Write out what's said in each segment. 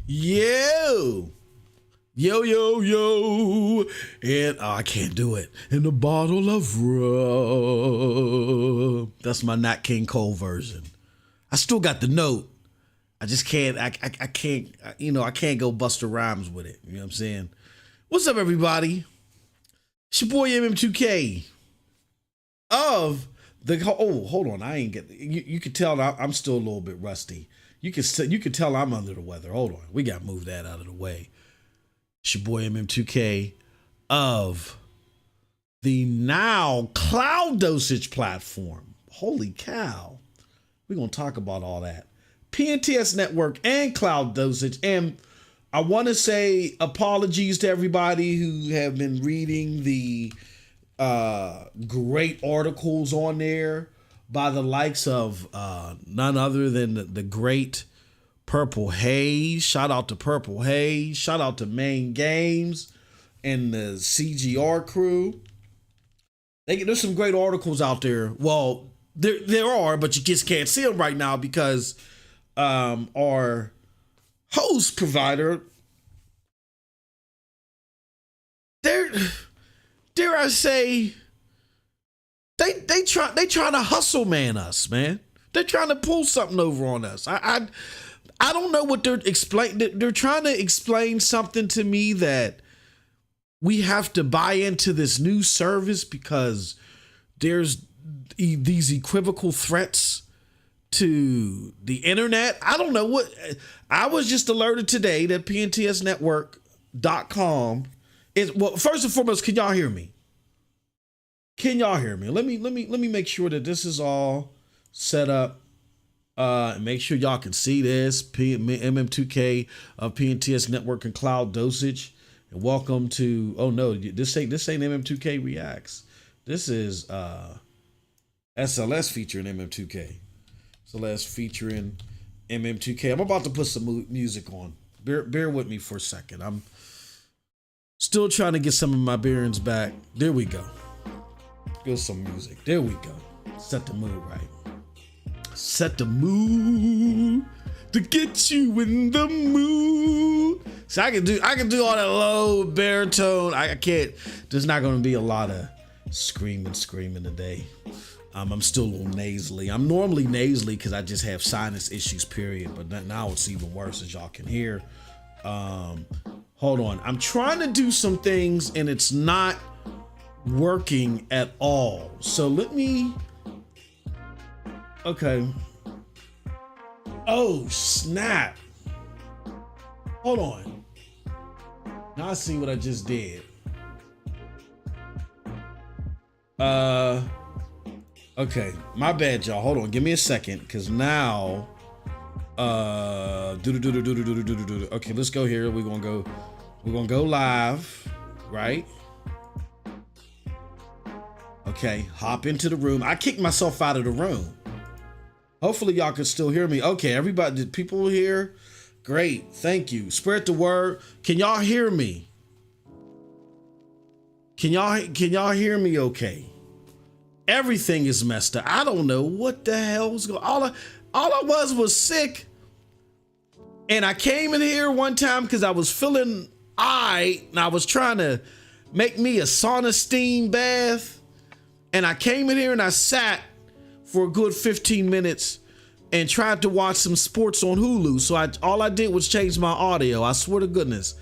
Yo, yo, yo, yo, and I can't do it. In a bottle of rum. That's my Nat King Cole version. I still got the note. I just can't. I can't. I can't go Busta Rhymes with it. You know what I'm saying? What's up, everybody? It's your boy MM2K of the. Oh, hold on. I ain't get. You can tell I'm still a little bit rusty. You can tell I'm under the weather. Hold on. We got to move that out of the way. It's your boy MM2K of the now cloud dosage platform. Holy cow. We're going to talk about all that. PNTS network and cloud dosage. And I want to say apologies to everybody who have been reading the great articles on there by the likes of none other than the great Purple Haze. Shout out to Purple Haze. Shout out to Main Games and the CGR crew. There's some great articles out there. Well, there are, but you just can't see them right now because our host provider, dare I say, they trying to hustle man us, man. They're trying to pull something over on us. I don't know what they're explaining. They're trying to explain something to me that we have to buy into this new service because there's these equivocal threats to the internet. I don't know what. I was just alerted today that PNTSnetwork.com is. Well, first and foremost, can y'all hear me? Can y'all hear me? Let me make sure that this is all set up. And make sure y'all can see this. MM2K of PNTS Network and Cloud Dosage. And welcome to. Oh no, this ain't MM2K Reacts. This is SLS featuring MM2K. SLS featuring MM2K. I'm about to put some music on. Bear with me for a second. I'm still trying to get some of my bearings back. There we go. Give some music. There we go. Set the mood right. Set the mood to get you in the mood. So I can do all that low baritone. I can't. There's not going to be a lot of screaming today. I'm still a little nasally. I'm normally nasally because I just have sinus issues, period. But now it's even worse, as y'all can hear. Hold on. I'm trying to do some things and it's not working at all. So let me. Okay. Oh, snap. Hold on. Now I see what I just did. Okay. My bad, y'all. Hold on. Give me a second. Because now... Okay, let's go here. We're gonna go live, right? Okay, hop into the room. I kicked myself out of the room. Hopefully y'all can still hear me. Okay, everybody, did people hear? Great, thank you. Spread the word. Can y'all hear me? Can y'all hear me okay? Everything is messed up. I don't know what the hell was going on. All I was sick. And I came in here one time because I was feeling and I was trying to make me a sauna steam bath. And I came in here and I sat for a good 15 minutes and tried to watch some sports on Hulu. So all I did was change my audio. I swear to goodness.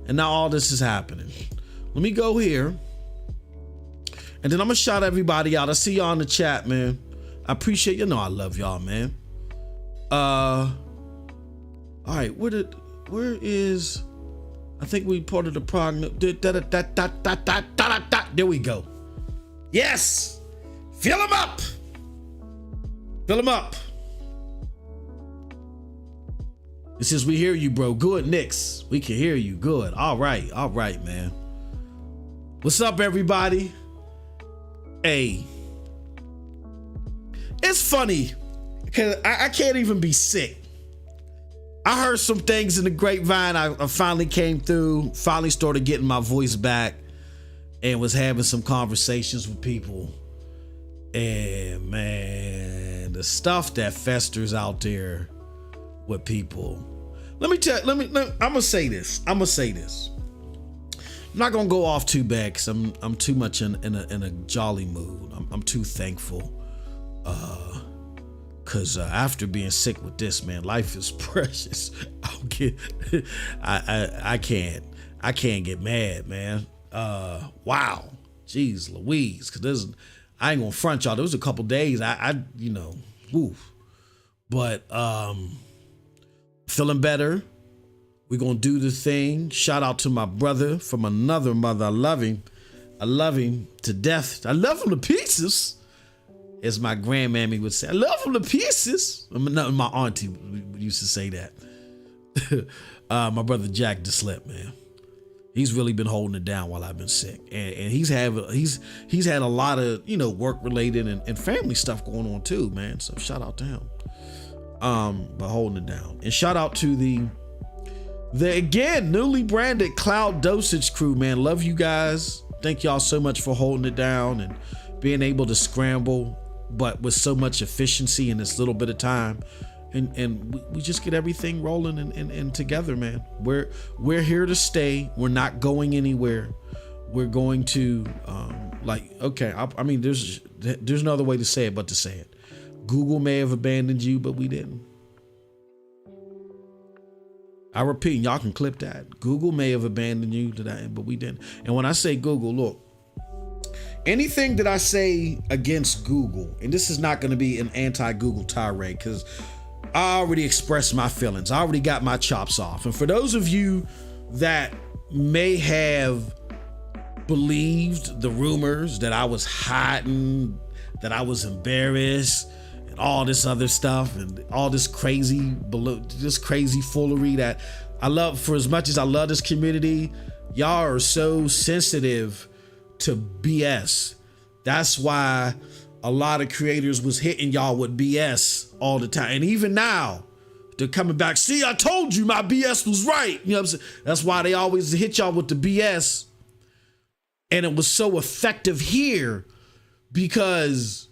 And now all this is happening. Let me go here. And then I'm going to shout everybody out. I see y'all in the chat, man. I appreciate you. Know I love y'all, man. All right. Where is... I think we part of the prog. There we go. Yes! Fill him up! Fill him up. It says, we hear you, bro. Good, Nix. We can hear you. Good. All right, man. What's up, everybody? Hey. It's funny, because I can't even be sick. I heard some things in the grapevine. I finally came through, finally started getting my voice back, and was having some conversations with people. And man, the stuff that festers out there with people. I'm gonna say this. I'm not gonna go off too bad because I'm too much in a jolly mood. I'm too thankful. Cause after being sick with this, man, life is precious. I can't get mad, man. Wow, jeez Louise, cause I ain't gonna front y'all. There was a couple days woo. But feeling better. We're gonna do the thing. Shout out to my brother from another mother. I love him to death. I love him to pieces, as my grandmammy would say. I love him to pieces. My auntie used to say that. My brother Jack DeSlip, man. He's really been holding it down while I've been sick, and he's had a lot of work related and family stuff going on too, man. So shout out to him, but holding it down. And shout out to the again newly branded Cloud Dosage crew, man. Love you guys. Thank y'all so much for holding it down and being able to scramble, but with so much efficiency in this little bit of time. And we just get everything rolling and together, man. We're here to stay. We're not going anywhere. We're going to I mean, there's no other way to say it but to say it. Google may have abandoned you, but we didn't. I repeat, y'all can clip that. Google may have abandoned you but we didn't. And when I say Google, look, anything that I say against Google, and this is not going to be an anti-Google tirade, because I already expressed my feelings. I already got my chops off. And for those of you that may have believed the rumors that I was hiding, that I was embarrassed, and all this other stuff, and all this crazy foolery that I love, for as much as I love this community, y'all are so sensitive to BS. That's why a lot of creators was hitting y'all with BS all the time. And even now, they're coming back. See, I told you my BS was right. You know what I'm saying? That's why they always hit y'all with the BS. And it was so effective here because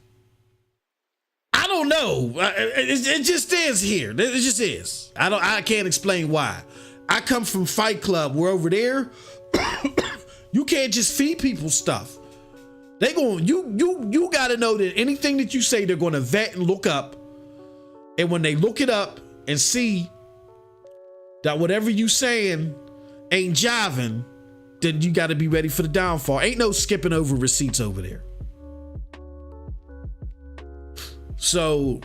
I don't know. It just is here. It just is. I can't explain why. I come from Fight Club, where over there, you can't just feed people stuff. They going you got to know that anything that you say, they're going to vet and look up. And when they look it up and see that whatever you saying ain't jiving, then you got to be ready for the downfall. Ain't no skipping over receipts over there. So,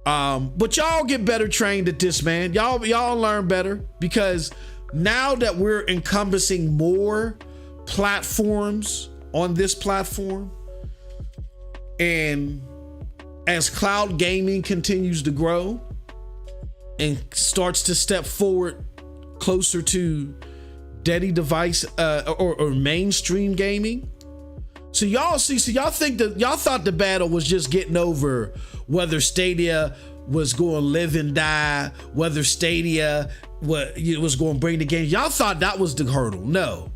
but y'all get better trained at this, man. Y'all learn better, because now that we're encompassing more platforms on this platform, and as cloud gaming continues to grow and starts to step forward closer to steady device or mainstream gaming. So y'all think that y'all thought the battle was just getting over whether Stadia was going to live and die, whether Stadia was going to bring the game. Y'all thought that was the hurdle. No.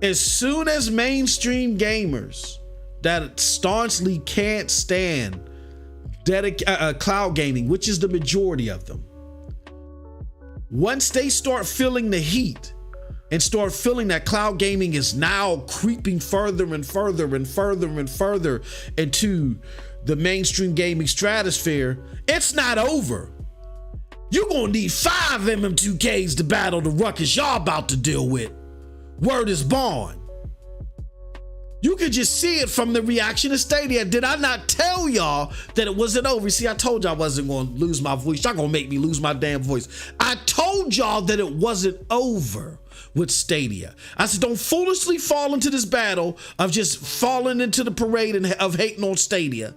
As soon as mainstream gamers that staunchly can't stand cloud gaming, which is the majority of them, once they start feeling the heat and start feeling that cloud gaming is now creeping further and further and further and further into the mainstream gaming stratosphere, it's not over. You're gonna need 5 MM2Ks to battle the ruckus y'all about to deal with. Word is bond. You could just see it from the reaction of Stadia. Did I not tell y'all that it wasn't over? See, I told y'all I wasn't going to lose my voice. Y'all going to make me lose my damn voice. I told y'all that it wasn't over with Stadia. I said, don't foolishly fall into this battle of just falling into the parade of hating on Stadia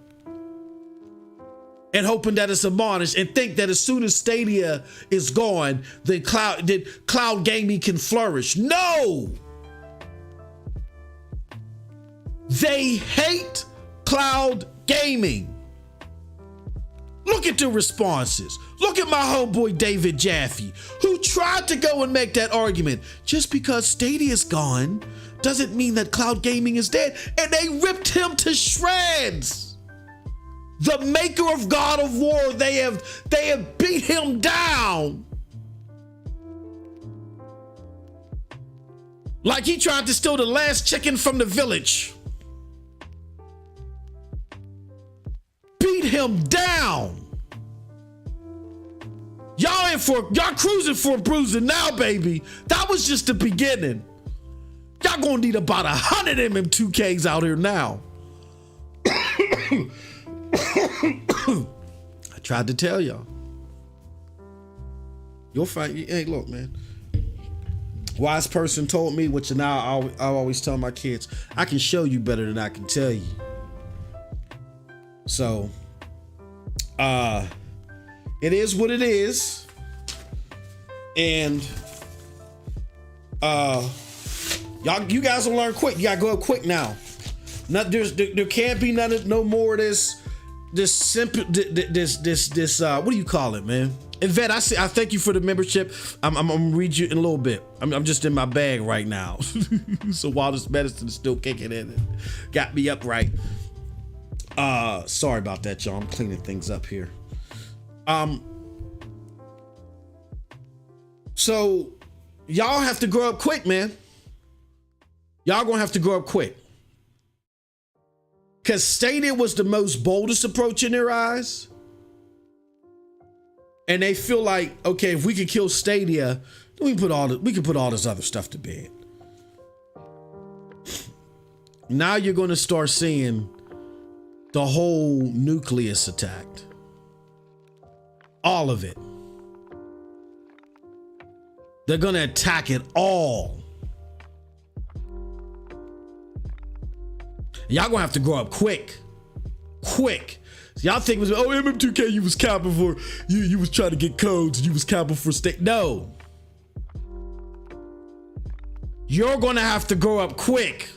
and hoping that it's admonished, and think that as soon as Stadia is gone, then cloud gaming can flourish. No! They hate cloud gaming. Look at the responses. Look at my homeboy David Jaffe, who tried to go and make that argument. Just because Stadia's gone doesn't mean that cloud gaming is dead. And they ripped him to shreds. The maker of God of War, they have beat him down. Like he tried to steal the last chicken from the village. Beat him down. Y'all cruising for a bruising now, baby. That was just the beginning. Y'all gonna need about 100 MM2Ks out here now. I tried to tell y'all. You'll find, hey, look, man. Wise person told me, which now I always tell my kids, I can show you better than I can tell you. So, it is what it is. And, you guys will learn quick. You gotta go up quick now. There can't be no more of this simple, what do you call it, man? Yvette, I thank you for the membership. I'm gonna read you in a little bit. I'm just in my bag right now. So while this medicine is still kicking in, it got me upright. Sorry about that, y'all. I'm cleaning things up here. So y'all have to grow up quick, man. Y'all gonna have to grow up quick. Because Stadia was the most boldest approach in their eyes. And they feel like, okay, if we could kill Stadia, then we can put all this other stuff to bed. Now you're going to start seeing the whole nucleus attacked. All of it. They're going to attack it all. Y'all gonna have to grow up quick. Quick. Y'all think it was, oh, MM2K, you was capping for, you was trying to get codes, you was capping for state. No. You're gonna have to grow up quick.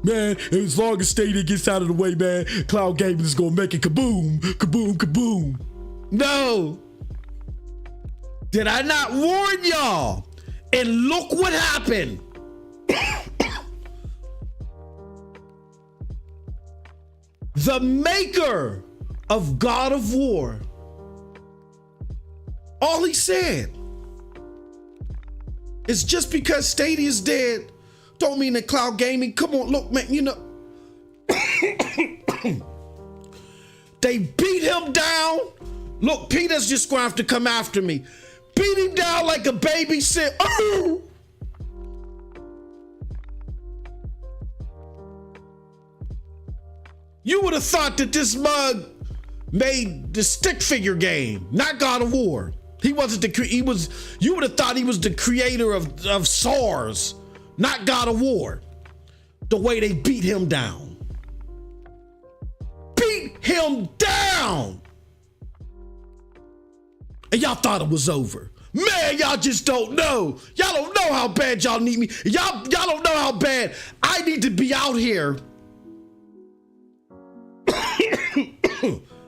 Man, as long as Stadia gets out of the way, man, cloud gaming is gonna make it kaboom, kaboom, kaboom. No. Did I not warn y'all? And look what happened. The maker of God of War, all he said is just because Stadia is dead, don't mean that cloud gaming, come on, look, man, you know, they beat him down. Look, Peter's just gonna have to come after me. Beat him down like a baby said, oh! You would have thought that this mug made the stick figure game, not God of War. He wasn't you would have thought he was the creator of SARS, not God of War. The way they beat him down. Beat him down! And y'all thought it was over. Man, y'all just don't know. Y'all don't know how bad y'all need me. Y'all don't know how bad I need to be out here.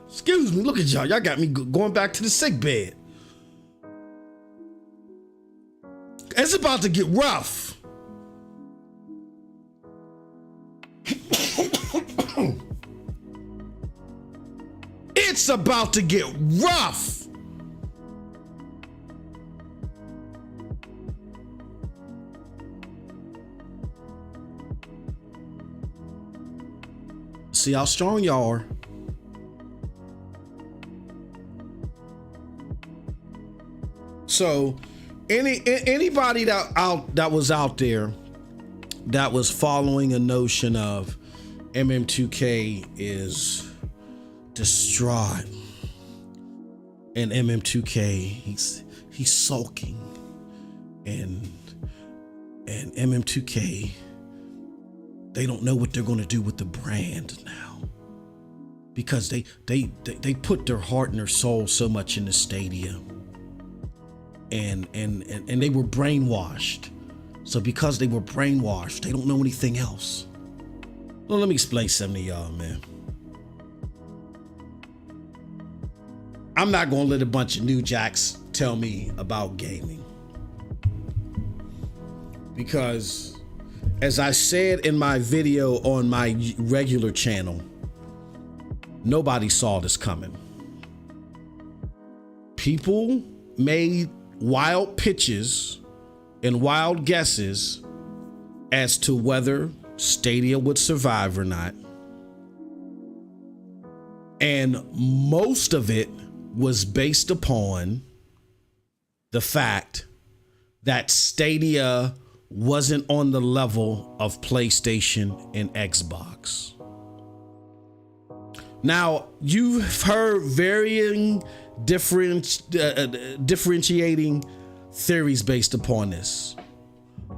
Excuse me, look at y'all. Y'all got me going back to the sick bed. It's about to get rough. It's about to get rough. See how strong y'all are. So anybody that was out there that was following a notion of MM2K is distraught and MM2K he's sulking and MM2K, they don't know what they're going to do with the brand now because they put their heart and their soul so much into Stadia. And they were brainwashed. So because they were brainwashed, they don't know anything else. Well, let me explain something to y'all, man. I'm not gonna let a bunch of new jacks tell me about gaming. Because as I said in my video on my regular channel, nobody saw this coming. People made wild pitches and wild guesses as to whether Stadia would survive or not. And most of it was based upon the fact that Stadia wasn't on the level of PlayStation and Xbox. Now, you've heard varying differentiating theories based upon this.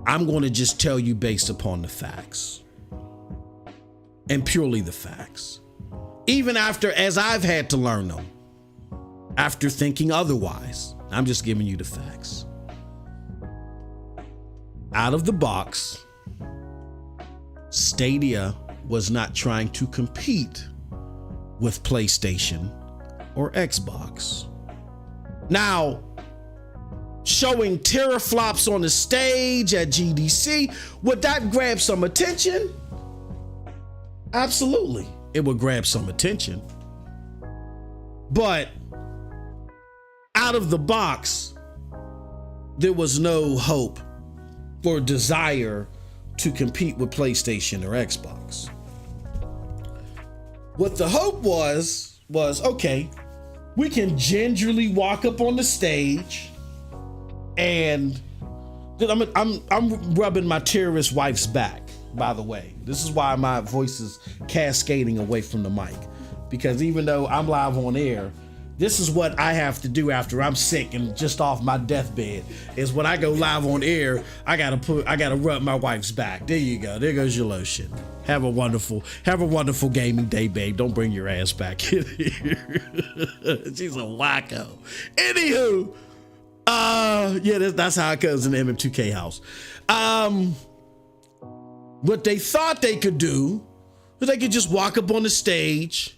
I'm going to just tell you based upon the facts, and purely the facts. Even after, as I've had to learn them, after thinking otherwise, I'm just giving you the facts. Out of the box, Stadia was not trying to compete with PlayStation or Xbox. Now, showing teraflops on the stage at GDC, would that grab some attention? Absolutely, it would grab some attention. But out of the box, there was no hope or desire to compete with PlayStation or Xbox. What the hope was okay, we can gingerly walk up on the stage, and I'm rubbing my terrorist wife's back, by the way. This is why my voice is cascading away from the mic, because even though I'm live on air, this is what I have to do after I'm sick and just off my deathbed, is when I go live on air, I gotta rub my wife's back. There you go. There goes your lotion. Have a wonderful gaming day, babe. Don't bring your ass back in here. She's a wacko. Anywho, yeah, that's how it goes in the MM2K house. What they thought they could do was they could just walk up on the stage.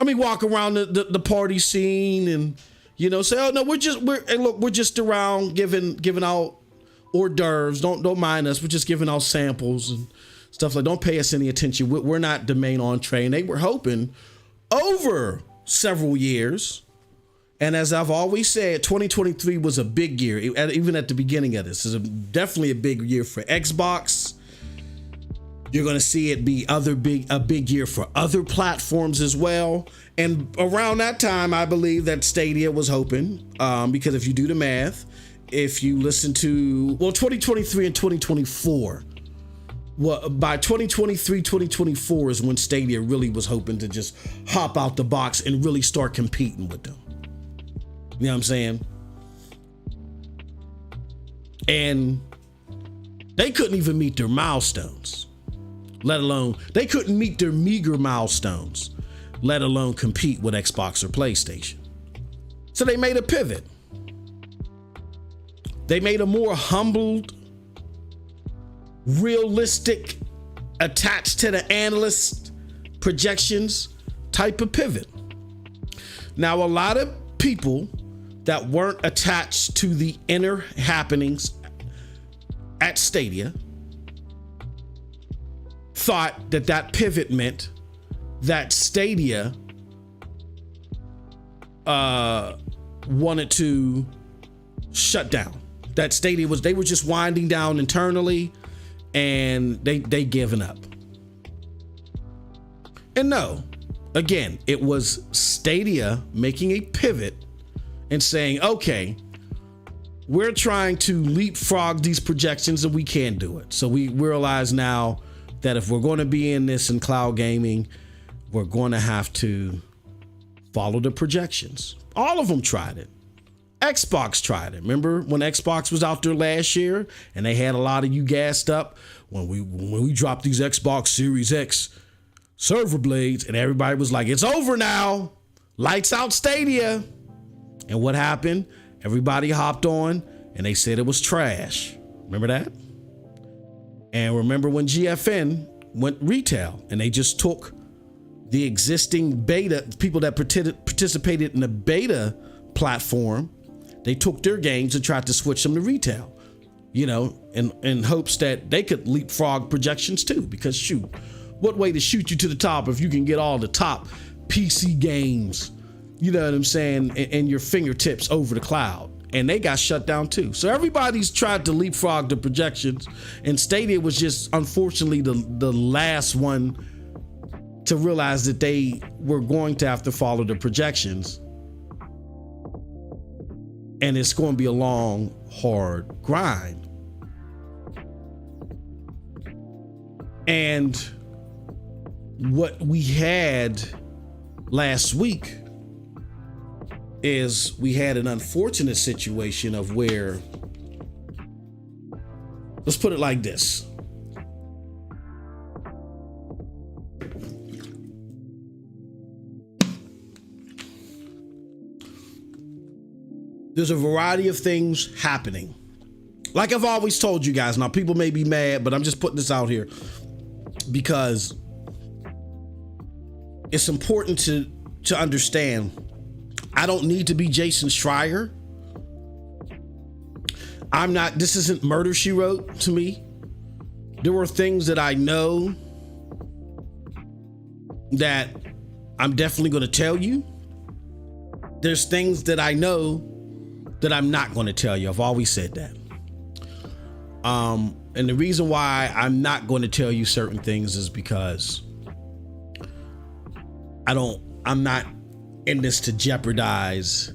Walk around the party scene and, say, oh no, we're just around giving out hors d'oeuvres. Don't mind us. We're just giving out samples and stuff like. Don't pay us any attention. We're not the main entree. And they were hoping over several years. And as I've always said, 2023 was a big year. Even at the beginning of this, is definitely a big year for Xbox. You're going to see it be a big year for other platforms as well. And around that time, I believe that Stadia was hoping, because if you do the math, if you listen to, 2023 and 2024, by 2023, 2024 is when Stadia really was hoping to just hop out the box and really start competing with them. You know what I'm saying? And they couldn't even meet their milestones. Let alone, they couldn't meet their meager milestones, let alone compete with Xbox or PlayStation. So they made a pivot. They made a more humbled, realistic, attached to the analyst projections type of pivot. Now, a lot of people that weren't attached to the inner happenings at Stadia thought that pivot meant that Stadia wanted to shut down. That Stadia they were just winding down internally and they given up. And no, again, it was Stadia making a pivot and saying, okay, we're trying to leapfrog these projections and we can't do it. So we realize now that if we're going to be in this in cloud gaming, we're going to have to follow the projections. All of them tried it. Xbox tried it. Remember when Xbox was out there last year and they had a lot of you gassed up when we dropped these Xbox Series X server blades, and everybody was like, it's over now. Lights out Stadia. And what happened? Everybody hopped on and they said it was trash. Remember that? And remember when GFN went retail and they just took the existing beta, people that participated in the beta platform, they took their games and tried to switch them to retail, in hopes that they could leapfrog projections too. Because shoot, what way to shoot you to the top if you can get all the top PC games, you know what I'm saying, and your fingertips over the cloud. And they got shut down too. So everybody's tried to leapfrog the projections, and Stadia was just unfortunately the last one to realize that they were going to have to follow the projections. And it's going to be a long, hard grind. And what we had last week is we had an unfortunate situation of where, let's put it like this. There's a variety of things happening. Like I've always told you guys, now people may be mad, but I'm just putting this out here because it's important to understand. I don't need to be Jason Schreier. I'm not, this isn't Murder, She Wrote to me. There were things that I know that I'm definitely going to tell you. There's things that I know that I'm not going to tell you. I've always said that. And the reason why I'm not going to tell you certain things is because I'm not in this to jeopardize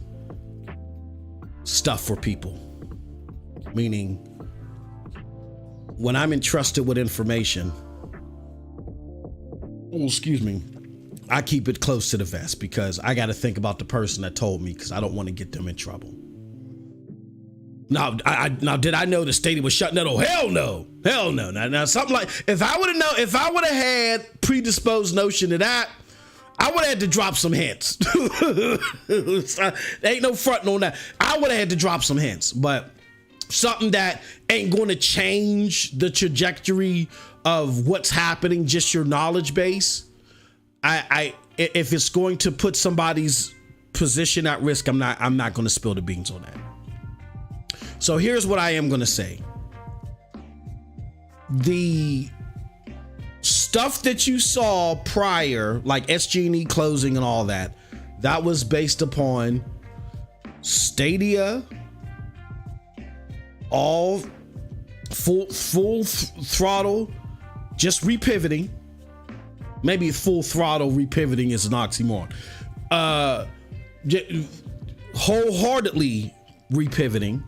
stuff for people. Meaning, when I'm entrusted with information, I keep it close to the vest because I got to think about the person that told me, because I don't want to get them in trouble. Now, did I know the Stadia was shutting that? Oh, hell no. Now something like, if I would have had predisposed notion to that, I would have had to drop some hints. Ain't no fronting on that. I would have had to drop some hints, but something that ain't going to change the trajectory of what's happening, just your knowledge base. If it's going to put somebody's position at risk, I'm not going to spill the beans on that. So here's what I am going to say. The stuff that you saw prior, like SG&E closing and all that, that was based upon Stadia, all full throttle, just repivoting. Maybe full throttle repivoting is an oxymoron. Wholeheartedly repivoting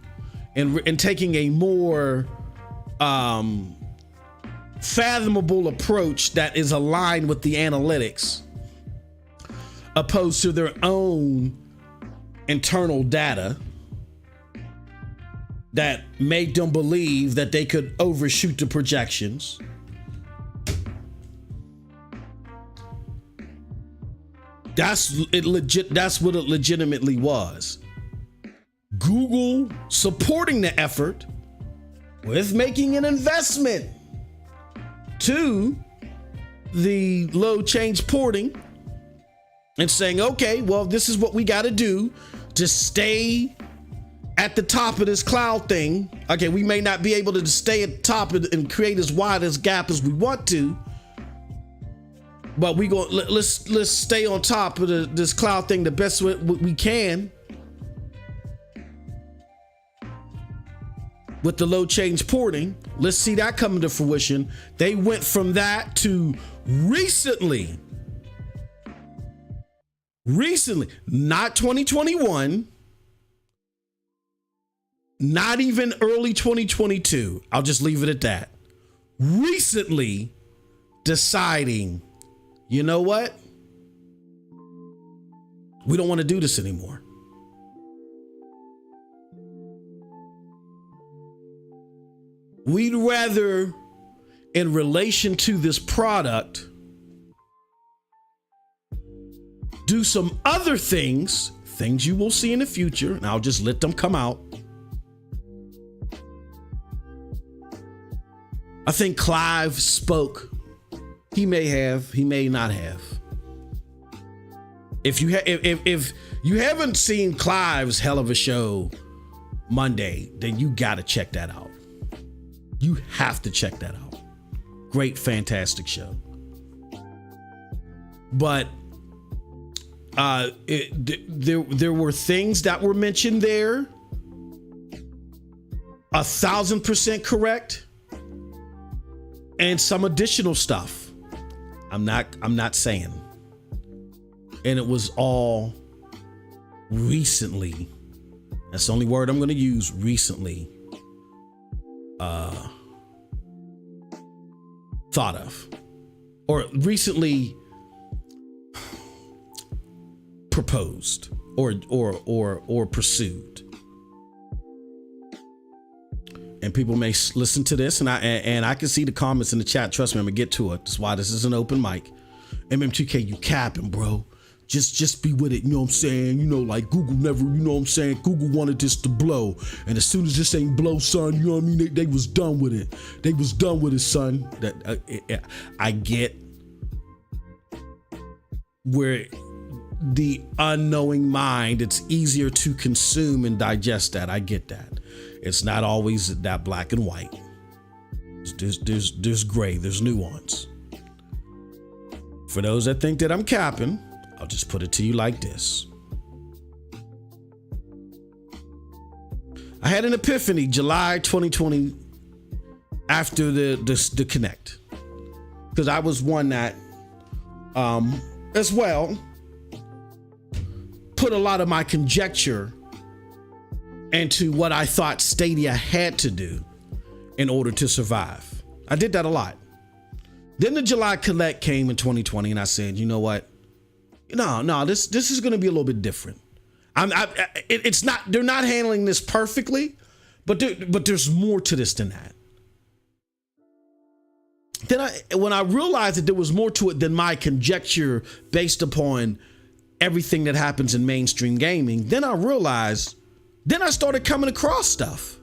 and taking a more fathomable approach that is aligned with the analytics, opposed to their own internal data that made them believe that they could overshoot the projections. That's what it legitimately was. Google supporting the effort with making an investment to the load change porting and saying, okay, well, this is what we got to do to stay at the top of this cloud thing. Okay, we may not be able to stay at the top and create as wide as gap as we want to, but let's stay on top of this cloud thing the best way we can with the load change porting. Let's see that coming to fruition. They went from that to recently, not 2021, not even early 2022. I'll just leave it at that. Recently deciding, you know what? We don't want to do this anymore. We'd rather, in relation to this product, do some other things you will see in the future, and I'll just let them come out. I think Clive spoke. He may have, he may not have. If you haven't seen Clive's hell of a show Monday, then you got to check that out. You have to check that out. Great, fantastic show. But There were things that were mentioned there 1,000% correct, and some additional stuff I'm not saying. And it was all recently, that's the only word I'm going to use, recently thought of, or recently proposed or pursued. And people may listen to this, and I can see the comments in the chat. Trust me, I'm gonna get to it. That's why this is an open mic. MM2K, you capping, bro. Just be with it, you know what I'm saying? You know, like Google never, you know what I'm saying? Google wanted this to blow. And as soon as this ain't blow, son, you know what I mean? They was done with it. They was done with it, son. That I get where the unknowing mind, it's easier to consume and digest that. I get that. It's not always that black and white. There's gray, there's nuance. For those that think that I'm capping, I'll just put it to you like this. I had an epiphany July 2020 after the Connect, because I was one that as well put a lot of my conjecture into what I thought Stadia had to do in order to survive. I did that a lot. Then the July Connect came in 2020, and I said, you know what? No, this is going to be a little bit different. It's not. They're not handling this perfectly, but there's more to this than that. Then when I realized that there was more to it than my conjecture based upon everything that happens in mainstream gaming, then I realized. Then I started coming across stuff.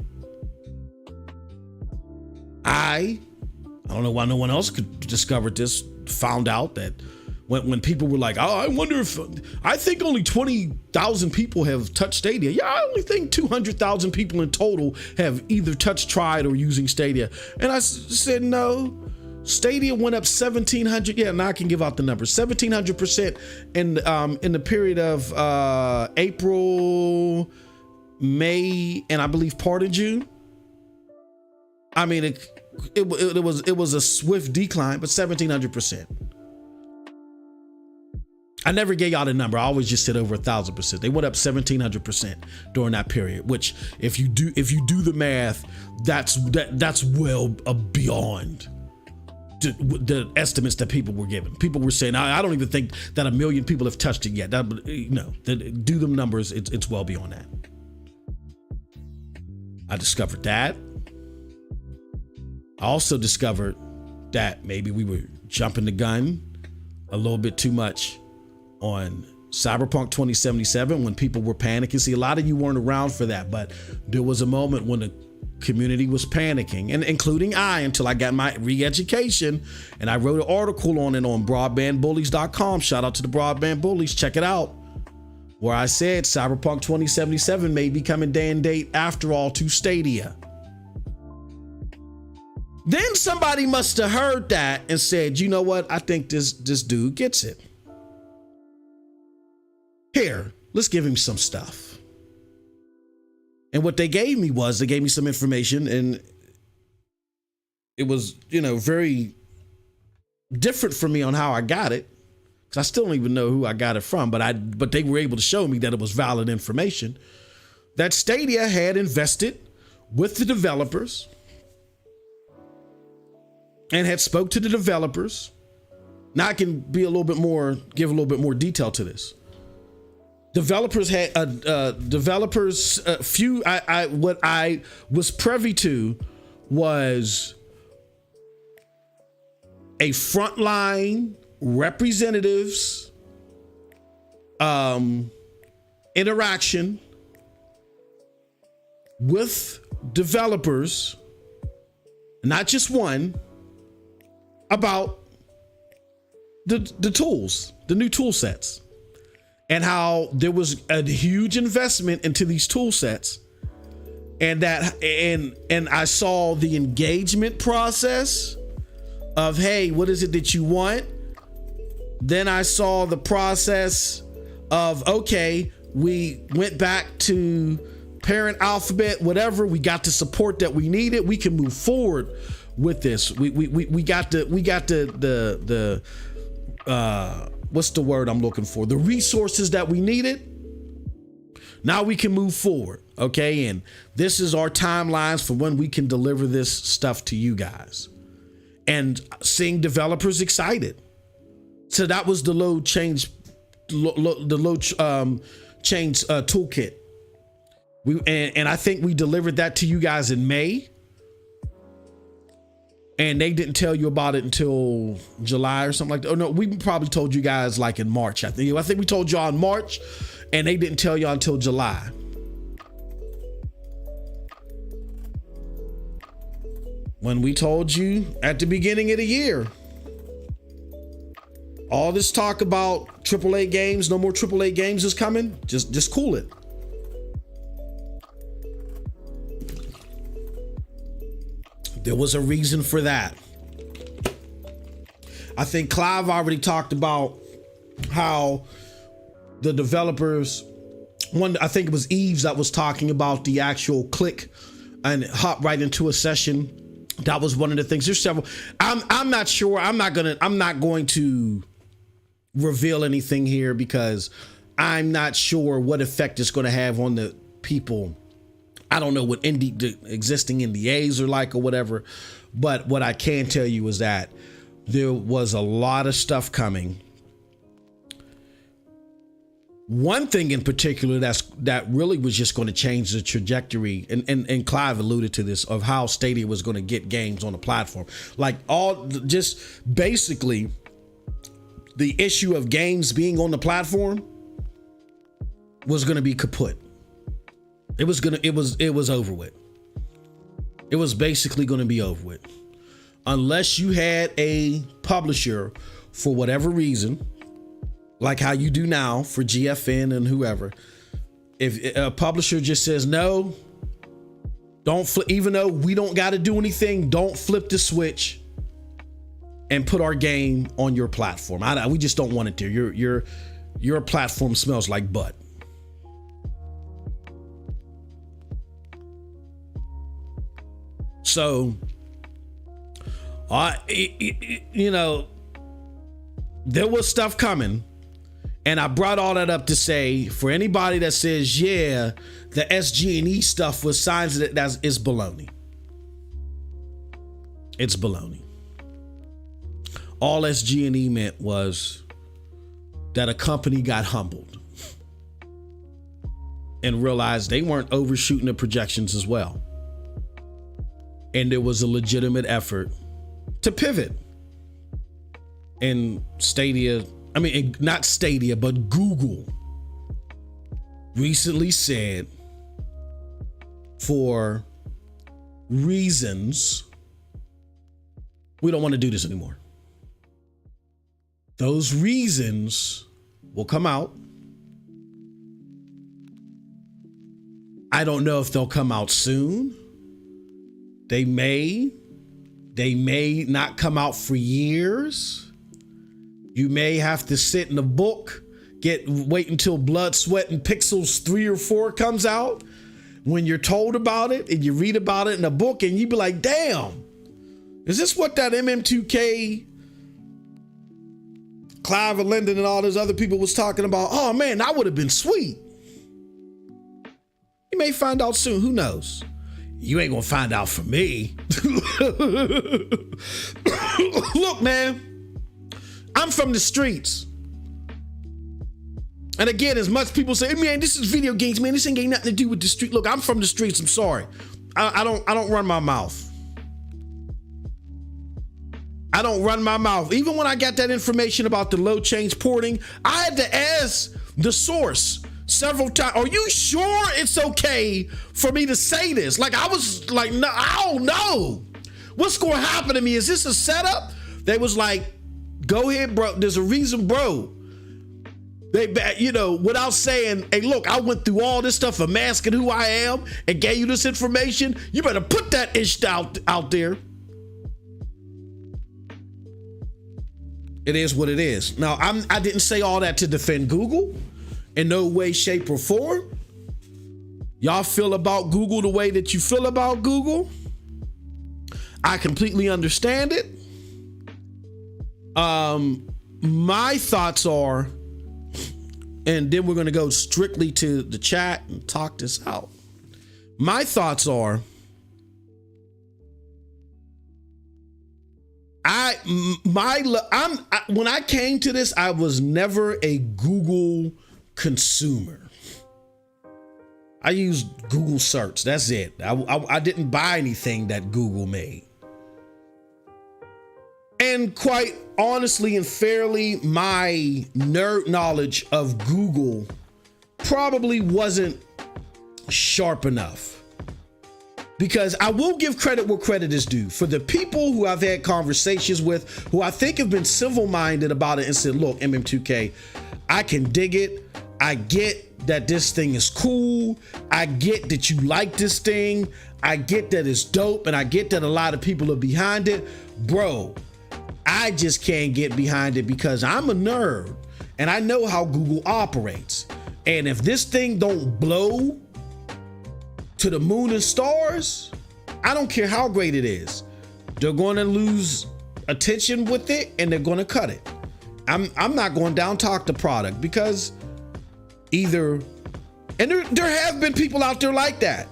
I don't know why no one else could discover this. Found out that when people were like, oh, I wonder if, I think only 20,000 people have touched Stadia. Yeah, I only think 200,000 people in total have either touched, tried, or using Stadia. And I said, no, Stadia went up 1,700. Yeah, now I can give out the numbers. 1,700% in the period of April, May, and I believe part of June. I mean, it was a swift decline, but 1,700%. I never gave y'all the number. I always just said over 1,000%. They went up 1,700% during that period. Which, if you do the math, that's well beyond the estimates that people were giving. People were saying, I don't even think that 1 million people have touched it yet. Do them numbers. It's well beyond that. I discovered that. I also discovered that maybe we were jumping the gun a little bit too much on Cyberpunk 2077 when people were panicking. See, a lot of you weren't around for that, but there was a moment when the community was panicking, and including I, until I got my re-education, and I wrote an article on it on broadbandbullies.com. Shout out to the Broadband Bullies. Check it out. Where I said Cyberpunk 2077 may be coming day and date after all to Stadia. Then somebody must have heard that and said, you know what? I think this dude gets it. Here, let's give him some stuff. And what they gave me some information, and it was, very different for me on how I got it. I still don't even know who I got it from, but they were able to show me that it was valid information, that Stadia had invested with the developers and had spoke to the developers. Now I can be give a little bit more detail to this. Developers had what I was privy to was a frontline representatives interaction with developers, not just one, about the tools, the new tool sets, and how there was a huge investment into these tool sets, and I saw the engagement process of, hey, what is it that you want? Then I saw the process of, okay, we went back to parent alphabet, whatever, we got the support that we needed, we can move forward with this. We got the what's the word I'm looking for? The resources that we needed. Now we can move forward, okay? And this is our timelines for when we can deliver this stuff to you guys. And seeing developers excited. So that was the load change toolkit. And I think we delivered that to you guys in May. And they didn't tell you about it until July or something like that. Oh no, we probably told you guys like in March. I think we told y'all in March, and they didn't tell y'all until July. When we told you at the beginning of the year, all this talk about AAA games, no more AAA games is coming, just cool it. There was a reason for that. I think Clive already talked about how the developers, I think it was Eves that was talking about the actual click and hop right into a session. That was one of the things. There's several. I'm not sure. I'm not going to reveal anything here because I'm not sure what effect it's going to have on the people. I don't know what the existing NDAs are like or whatever, but what I can tell you is that there was a lot of stuff coming. One thing in particular that really was just going to change the trajectory, and Clive alluded to this, of how Stadia was going to get games on the platform. Like just basically the issue of games being on the platform was going to be kaput. It was over with. It was basically going to be over with. Unless you had a publisher for whatever reason, like how you do now for GFN and whoever. If a publisher just says, no, don't flip, even though we don't got to do anything, don't flip the switch and put our game on your platform. We just don't want it there. Your platform smells like butt. So, you know, there was stuff coming, and I brought all that up to say, for anybody that says, yeah, the SG&E stuff was signs that is baloney. It's baloney. All SG&E meant was that a company got humbled and realized they weren't overshooting the projections as well. And there was a legitimate effort to pivot. And not Stadia, but Google recently said, for reasons, we don't want to do this anymore. Those reasons will come out. I don't know if they'll come out soon. They may not come out for years. You may have to sit in a book, wait until Blood, Sweat, and Pixels 3 or 4 comes out. When you're told about it and you read about it in a book, and you be like, damn, is this what that MM2K, Clive and Linden and all those other people was talking about? Oh man, that would have been sweet. You may find out soon, who knows? You ain't gonna find out from me. Look, man, I'm from the streets. And again, as much people say, man, this is video games, man, this ain't got nothing to do with the street. Look, I'm from the streets. I'm sorry. I don't run my mouth. I don't run my mouth. Even when I got that information about the low change porting, I had to ask the source several times, are you sure it's okay for me to say this? Like, I was like, no, I don't know. What's going to happen to me? Is this a setup? They was like, go ahead, bro. There's a reason, bro. They, you know, without saying, hey, look, I went through all this stuff, masking who I am and gave you this information. You better put that ish out there. It is what it is. Now, I didn't say all that to defend Google. in no way, shape, or form. Y'all feel about Google the way that you feel about Google. I completely understand it. My thoughts are, and then we're going to go strictly to the chat and talk this out. My thoughts are, when I came to this, I was never a Google consumer. I used Google search. That's it. I didn't buy anything that Google made. And quite honestly and fairly, my nerd knowledge of Google probably wasn't sharp enough. Because I will give credit where credit is due. For the people who I've had conversations with, who I think have been civil-minded about it and said, look, MM2K, I can dig it. I get that this thing is cool. I get that you like this thing. I get that it's dope. And I get that a lot of people are behind it. Bro, I just can't get behind it because I'm a nerd and I know how Google operates. And if this thing don't blow to the moon and stars, I don't care how great it is. They're going to lose attention with it and they're going to cut it. I'm not going down talk the product because either, and there have been people out there like that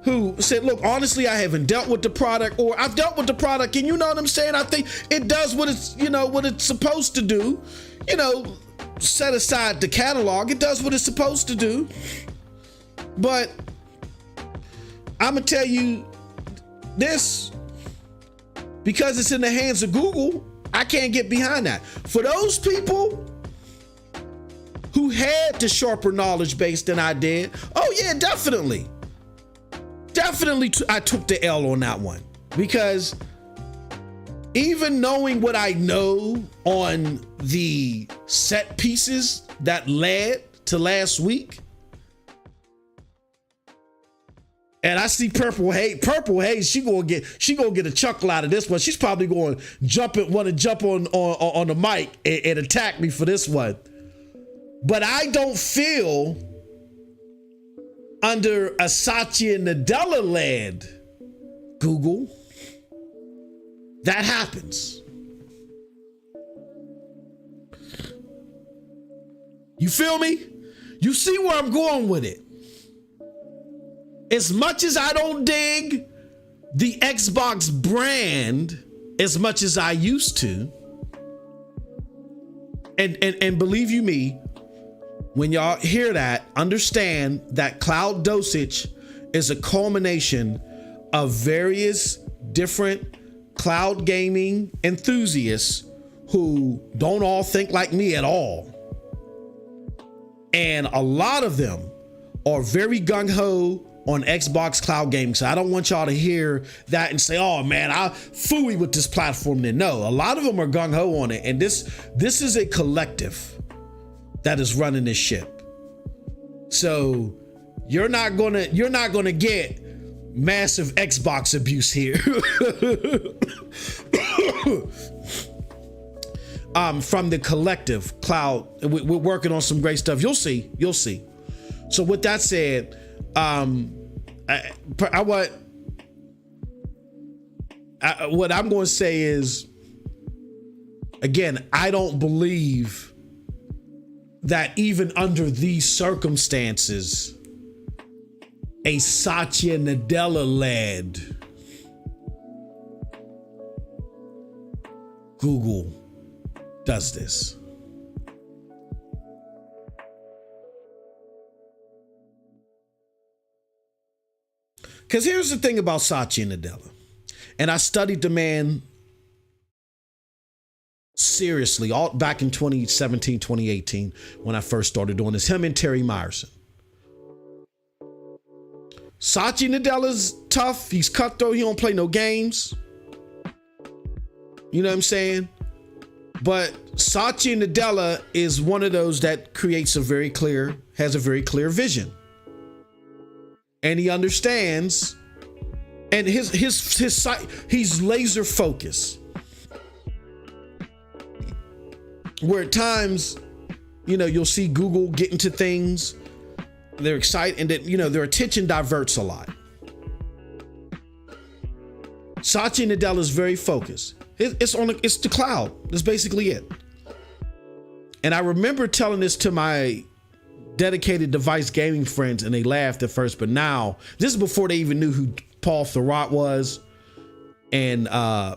who said, look, honestly, I haven't dealt with the product, or I've dealt with the product and you know what I'm saying? I think it does what it's, what it's supposed to do. Set aside the catalog, it does what it's supposed to do. But I'm gonna tell you this, because it's in the hands of Google, I can't get behind that. For those people who had the sharper knowledge base than I did, oh yeah, definitely. I took the L on that one, because even knowing what I know on the set pieces that led to last week, and I see Purple Haze, she gonna get a chuckle out of this one. She's probably going to want to jump on the mic and attack me for this one. But I don't feel under a Satya Nadella led Google that happens. You feel me? You see where I'm going with it. As much as I don't dig the Xbox brand as much as I used to, and believe you me, when y'all hear that, understand that Cloud Dosage is a culmination of various different cloud gaming enthusiasts who don't all think like me at all. And a lot of them are very gung-ho on Xbox cloud gaming. So I don't want y'all to hear that and say, oh man, I phooey with this platform. Then no, a lot of them are gung-ho on it. And this is a collective that is running this ship. So you're not gonna get massive Xbox abuse here. From the collective cloud. We're working on some great stuff. You'll see. So with that said, what I'm going to say is, again, I don't believe that even under these circumstances, a Satya Nadella led Google does this. Because here's the thing about Satya Nadella, and I studied the man seriously all back in 2017, 2018, when I first started doing this, him and Terry Myerson. Satya Nadella's tough. He's cutthroat. He don't play no games. You know what I'm saying? But Satya Nadella is one of those that has a very clear vision. And he understands, and he's laser focused. Where at times you'll see Google get into things. They're excited, and that, their attention diverts a lot. Satya Nadella is very focused. It's the cloud. That's basically it. And I remember telling this to my dedicated device gaming friends, and they laughed at first, but now, this is before they even knew who Paul Thurrott was and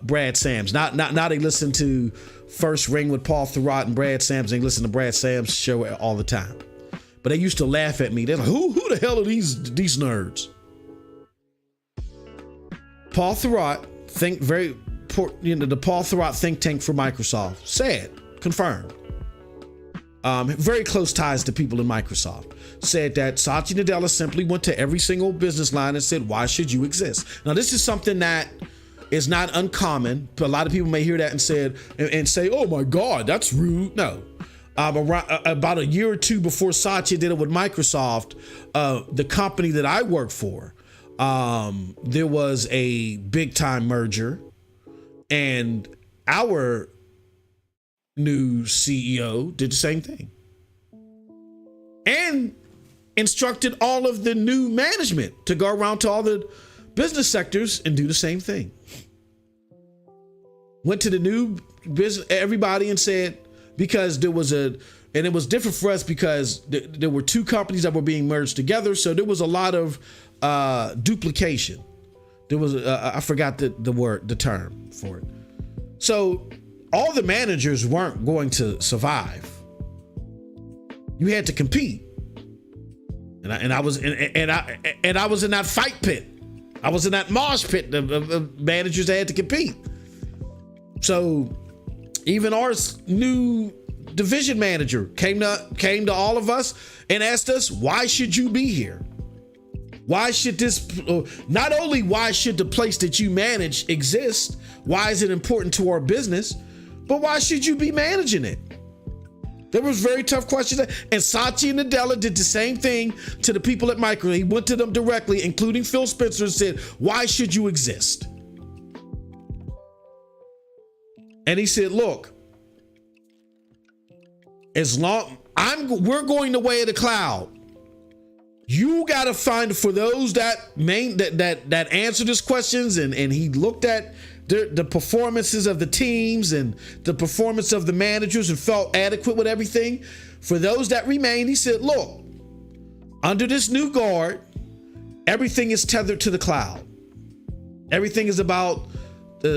Brad Sams. Now they listen to First Ring with Paul Thurrott and Brad Sams. They listen to Brad Sams' show all the time. But they used to laugh at me. They're like, who the hell are these nerds? Paul Thurrott, the Paul Thurrott think tank for Microsoft, said, confirmed, very close ties to people in Microsoft, said that Satya Nadella simply went to every single business line and said, why should you exist? Now, this is something that is not uncommon, but a lot of people may hear that and say, oh my God, that's rude. No. About a year or two before Satya did it with Microsoft, the company that I work for, there was a big time merger, and our new CEO did the same thing and instructed all of the new management to go around to all the business sectors and do the same thing. Went to the new business, everybody, and said, because there was and it was different for us because there were two companies that were being merged together. So there was a lot of duplication. There was, I forgot the term for it. So all the managers weren't going to survive. You had to compete. And I was in that fight pit. I was in that mosh pit of managers that had to compete. So even our new division manager came to all of us and asked us, why should you be here? Why should not only why should the place that you manage exist? Why is it important to our business? But why should you be managing it? There was very tough questions. And Satya Nadella did the same thing to the people at Microsoft. He went to them directly, including Phil Spencer, and said, why should you exist? And he said, look, as long we're going the way of the cloud, you got to find, for those that answer these questions, and he looked at the performances of the teams and the performance of the managers and felt adequate with everything. For those that remain, he said, look, under this new guard, everything is tethered to the cloud. Everything is about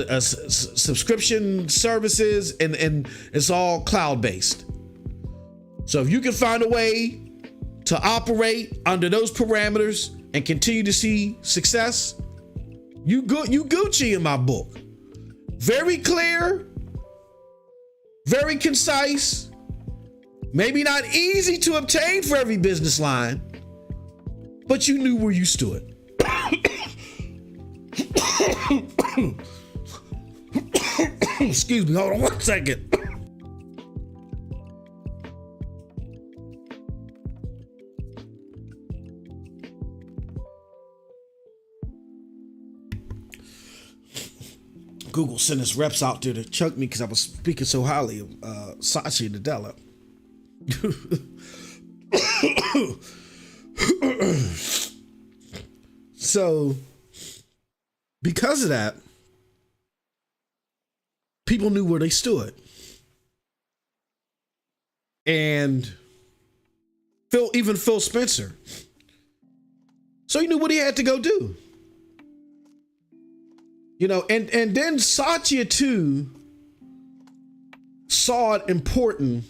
subscription services, and it's all cloud-based. So if you can find a way to operate under those parameters and continue to see success, you Gucci in my book. Very clear, very concise, maybe not easy to obtain for every business line, but you knew where you stood. Excuse me, hold on 1 second. Google sent his reps out there to choke me because I was speaking so highly of Satya Nadella. So, because of that, people knew where they stood. And even Phil Spencer. So he knew what he had to go do. And then Satya too saw it important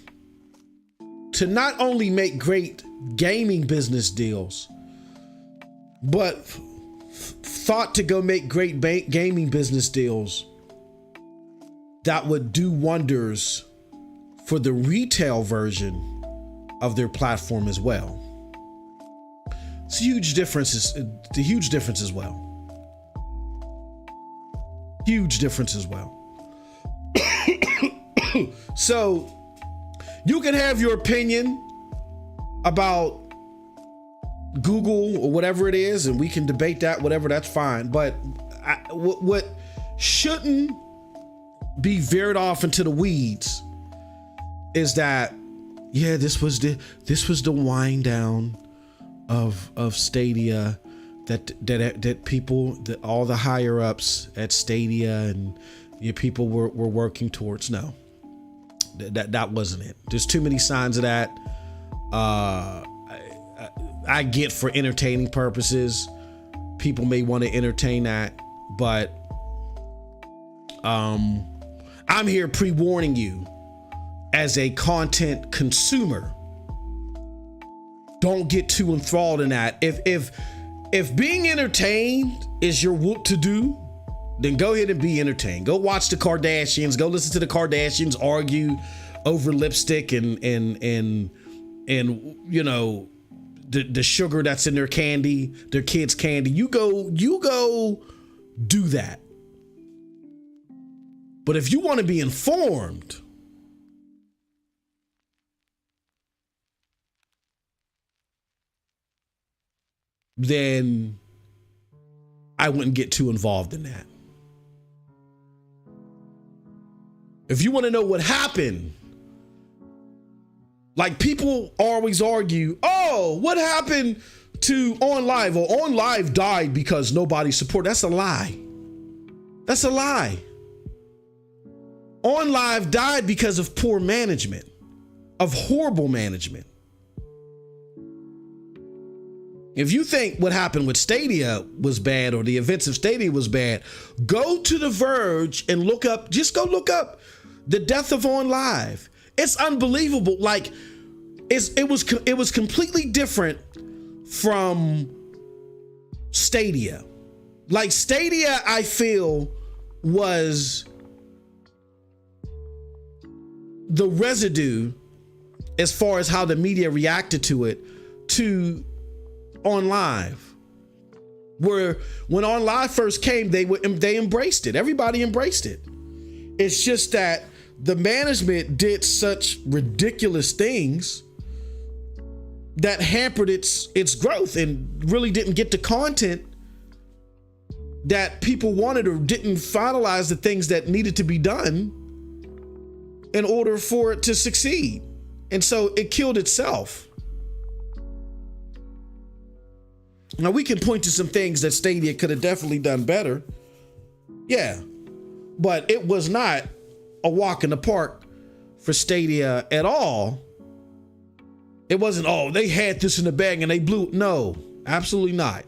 to not only make great gaming business deals, but thought to go make great gaming business deals that would do wonders for the retail version of their platform as well. It's huge differences. The huge difference as well. Huge difference as well. So you can have your opinion about Google or whatever it is, and we can debate that, whatever, that's fine. But what shouldn't be veered off into the weeds is that yeah, this was the wind down of Stadia that people, all the higher ups at Stadia and your people were working towards. No, that wasn't it. There's too many signs of that. I get for entertaining purposes, people may want to entertain that, but I'm here pre-warning you as a content consumer. Don't get too enthralled in that. If being entertained is your whoop to do, then go ahead and be entertained. Go watch the Kardashians. Go listen to the Kardashians argue over lipstick and you know, the sugar that's in their candy, their kids' candy. You go do that. But if you want to be informed, then I wouldn't get too involved in that. If you want to know what happened, like people always argue, oh, what happened to OnLive? Or OnLive died because nobody supported. That's a lie. That's a lie. OnLive died because of poor management, of horrible management. If you think what happened with Stadia was bad or the events of Stadia was bad, go to The Verge and look up, just go look up the death of OnLive. It's unbelievable. Like it was completely different from Stadia. Like Stadia, I feel, was the residue as far as how the media reacted to it to OnLive, where when OnLive first came, they embraced it. Everybody embraced it. It's just that the management did such ridiculous things that hampered its growth and really didn't get the content that people wanted, or didn't finalize the things that needed to be done in order for it to succeed. And so it killed itself. Now we can point to some things that Stadia could have definitely done better. Yeah, but it was not a walk in the park for Stadia at all. It wasn't, oh, they had this in the bag and they blew. No, absolutely not.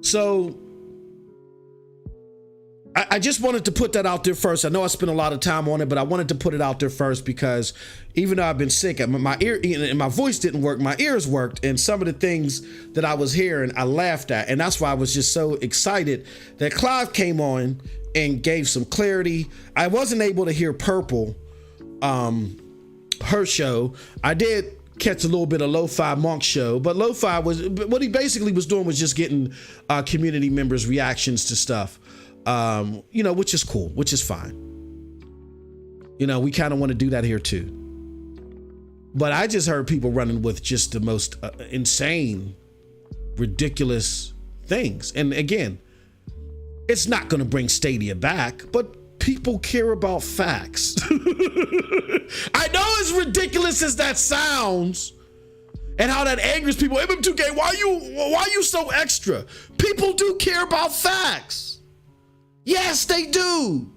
So I just wanted to put that out there first. I know I spent a lot of time on it, but I wanted to put it out there first because even though I've been sick, my ear and my voice didn't work, my ears worked, and some of the things that I was hearing, I laughed at. And that's why I was just so excited that Clive came on and gave some clarity. I wasn't able to hear Purple, her show. I did catch a little bit of Lo-Fi Monk's show, but Lo-Fi was, what he basically was doing was just getting community members' reactions to stuff. You know, which is cool, which is fine. You know, we kind of want to do that here too. But I just heard people running with just the most insane, ridiculous things. And again, it's not going to bring Stadia back, but people care about facts. I know, as ridiculous as that sounds and how that angers people, MM2K, why you so extra? People do care about facts. Yes, they do.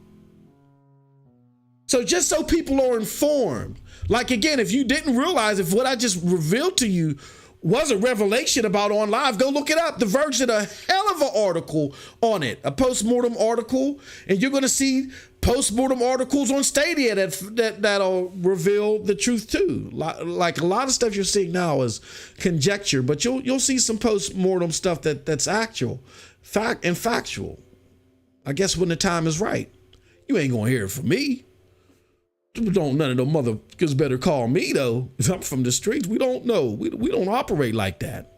So just so people are informed, like again, if you didn't realize, if what I just revealed to you was a revelation about OnLive, go look it up. The Verge did a hell of an article on it, a post-mortem article, and you're going to see post-mortem articles on Stadia that'll reveal the truth too. Like a lot of stuff you're seeing now is conjecture, but you'll see some post-mortem stuff that's actual, fact and factual. I guess when the time is right. You ain't gonna hear it from me. Don't none of them motherfuckers better call me though. If I'm from the streets, we don't know. We don't operate like that.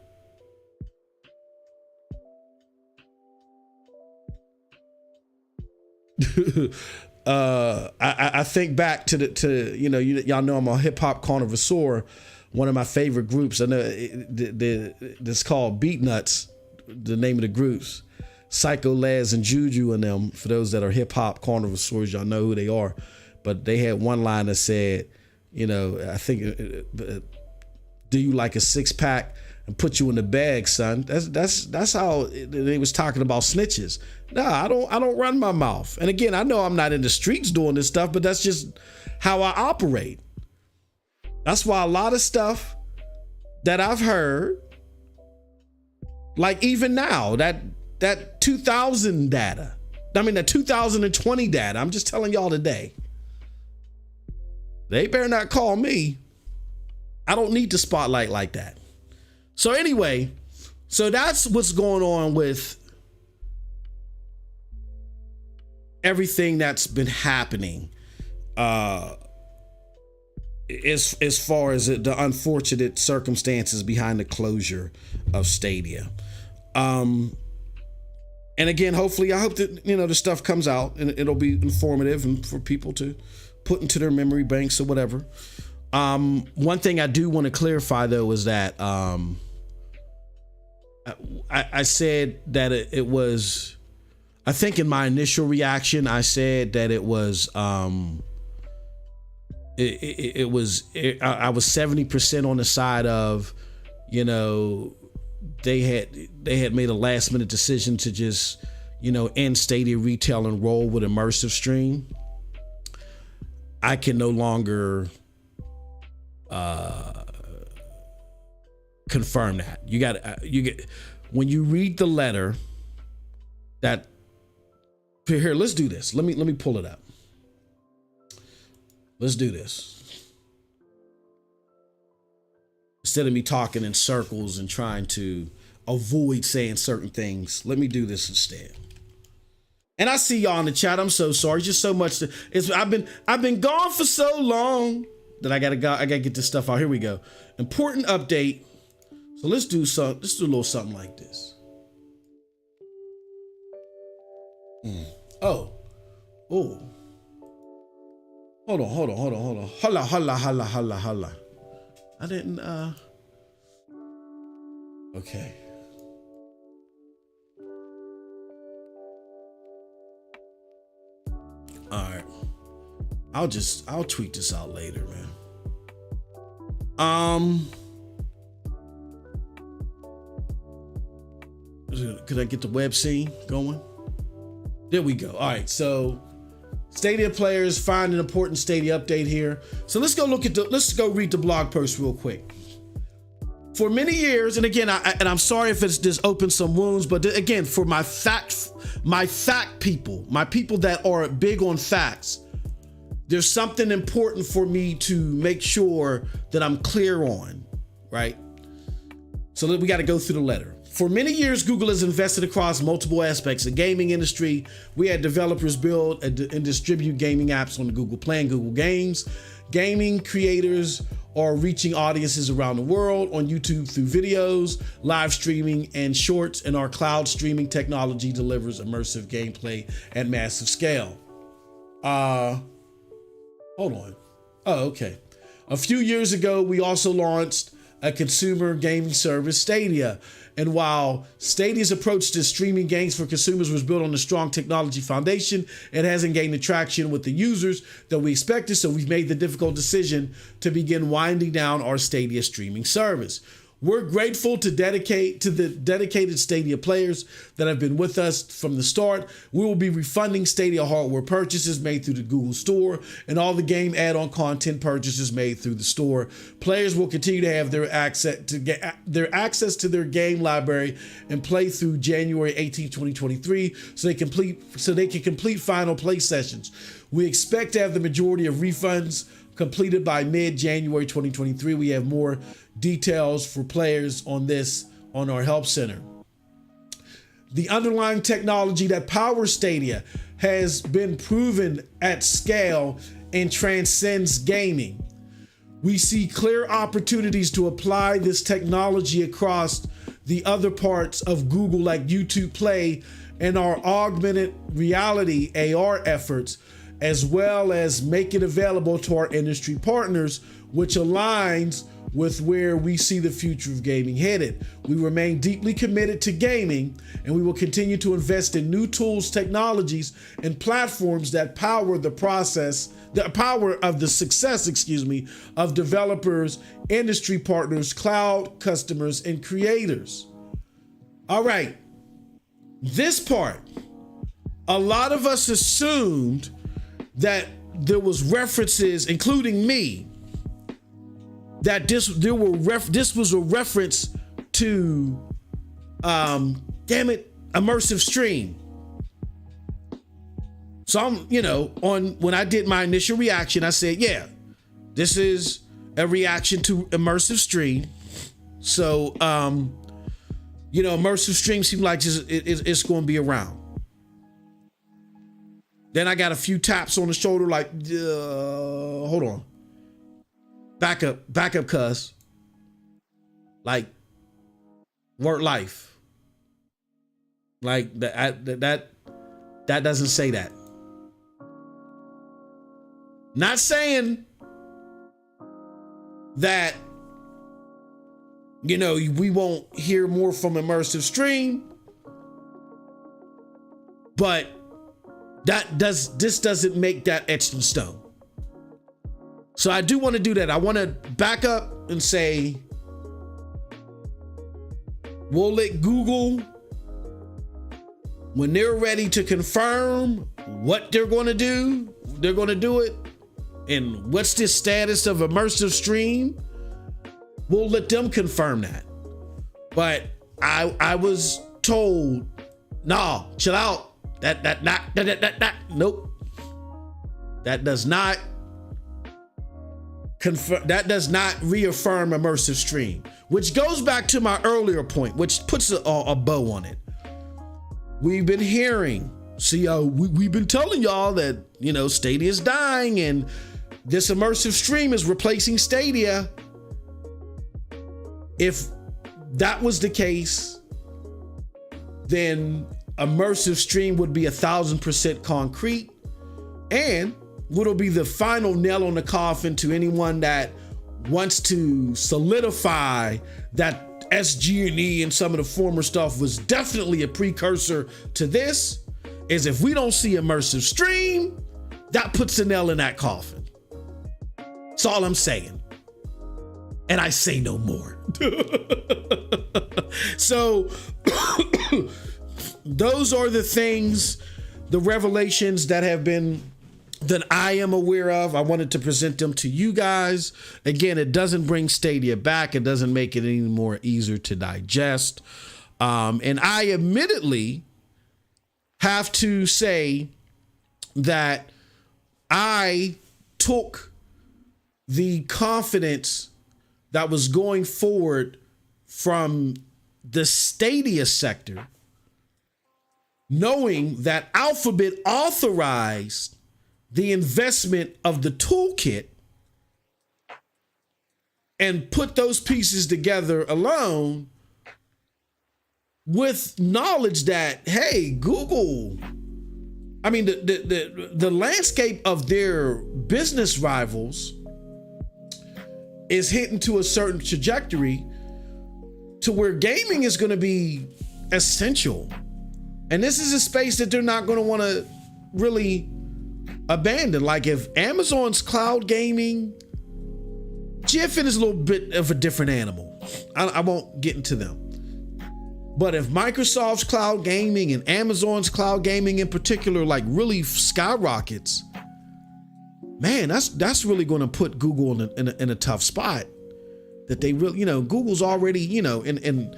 I think back to you know, y'all know I'm a hip hop connoisseur. One of my favorite groups, I know it's called Beat Nuts, the name of the groups. Psycho Laz and Juju and them, for those that are hip hop connoisseurs, y'all know who they are. But they had one line that said, I think, do you like a 6-pack and put you in the bag, son? That's how they was talking about snitches. Nah, I don't run my mouth. And again, I know I'm not in the streets doing this stuff, but that's just how I operate. That's why a lot of stuff that I've heard, like even now, that 2000 data, that 2020 data, I'm just telling y'all today, they better not call me. I don't need the spotlight like that. So anyway, so that's what's going on with everything that's been happening as far as the unfortunate circumstances behind the closure of Stadia. And again, hopefully, I hope that, the stuff comes out and it'll be informative and for people to put into their memory banks or whatever. One thing I do want to clarify, though, is that I said that it was, I think in my initial reaction, I said that it was, I was 70% on the side of, they had made a last minute decision to just, end Stadia retail and roll with immersive stream. I can no longer confirm that. You get when you read the letter that here, let's do this. Let me pull it up. Let's do this. Instead of me talking in circles and trying to avoid saying certain things, let me do this instead. And I see y'all in the chat. I'm so sorry. Just so much. I've been gone for so long that I gotta get this stuff out. Here we go. Important update. So let's do a little something like this. Oh. Hold on. Holla. I didn't, okay. All right. I'll tweet this out later, man. Could I get the web scene going? There we go. All right. So Stadia players find an important Stadia update here. So let's go read the blog post real quick. For many years, and again, I'm sorry if it's just opened some wounds, but again, for my fact people, my people that are big on facts, there's something important for me to make sure that I'm clear on, right? So we got to go through the letter. For many years, Google has invested across multiple aspects of the gaming industry. We had developers build and distribute gaming apps on the Google Play and Google Games. Gaming creators are reaching audiences around the world on YouTube through videos, live streaming, and shorts, and our cloud streaming technology delivers immersive gameplay at massive scale. Hold on. Oh, okay. A few years ago, we also launched a consumer gaming service, Stadia. And while Stadia's approach to streaming games for consumers was built on a strong technology foundation, it hasn't gained the traction with the users that we expected, so we've made the difficult decision to begin winding down our Stadia streaming service. We're grateful to the dedicated Stadia players that have been with us from the start. We will be refunding Stadia hardware purchases made through the Google Store and all the game add-on content purchases made through the store. Players will continue to have their access to their game library and play through January 18, 2023, so they can complete final play sessions. We expect to have the majority of refunds completed by mid-January 2023. We have more details for players on this on our help center. The underlying technology that powers Stadia has been proven at scale and transcends gaming. We see clear opportunities to apply this technology across the other parts of Google, like YouTube Play and our augmented reality AR efforts, as well as make it available to our industry partners. which aligns with where we see the future of gaming headed. We remain deeply committed to gaming, and we will continue to invest in new tools, technologies, and platforms that power the success of developers, industry partners, cloud customers, and creators. All right, this part, a lot of us assumed that there was references, including me, that this was a reference to immersive stream. So I'm, when I did my initial reaction, I said, yeah, this is a reaction to immersive stream. So immersive stream seemed like it's going to be around. Then I got a few taps on the shoulder, like, hold on. Back up, cuz. Like, work life. Like, that doesn't say that. Not saying that, we won't hear more from immersive stream, but this doesn't make that etched in stone. So I do want to do that. I want to back up and say, we'll let Google, when they're ready to confirm what they're going to do it. And what's the status of immersive stream? We'll let them confirm that. But I was told, nah, chill out. Nope. That does not confirm. That does not reaffirm immersive stream, which goes back to my earlier point, which puts a bow on it. We've been hearing, we've been telling y'all that, Stadia is dying and this immersive stream is replacing Stadia. If that was the case, then immersive stream would be 1,000% concrete, and would be the final nail on the coffin to anyone that wants to solidify that SG&E and some of the former stuff was definitely a precursor to this. Is if we don't see immersive stream, that puts a nail in that coffin. That's all I'm saying. And I say no more. So those are the things, the revelations that I am aware of. I wanted to present them to you guys. Again, it doesn't bring Stadia back. It doesn't make it any more easier to digest. And I admittedly have to say that I took the confidence that was going forward from the Stadia sector, knowing that Alphabet authorized the investment of the toolkit and put those pieces together alone, with knowledge that, hey, Google, the landscape of their business rivals is hitting to a certain trajectory to where gaming is going to be essential. And this is a space that they're not going to want to really abandon. Like if Amazon's cloud gaming, GFN is a little bit of a different animal. I won't get into them. But if Microsoft's cloud gaming and Amazon's cloud gaming in particular, like really skyrockets, man, that's really going to put Google in a tough spot. That they really, Google's already, in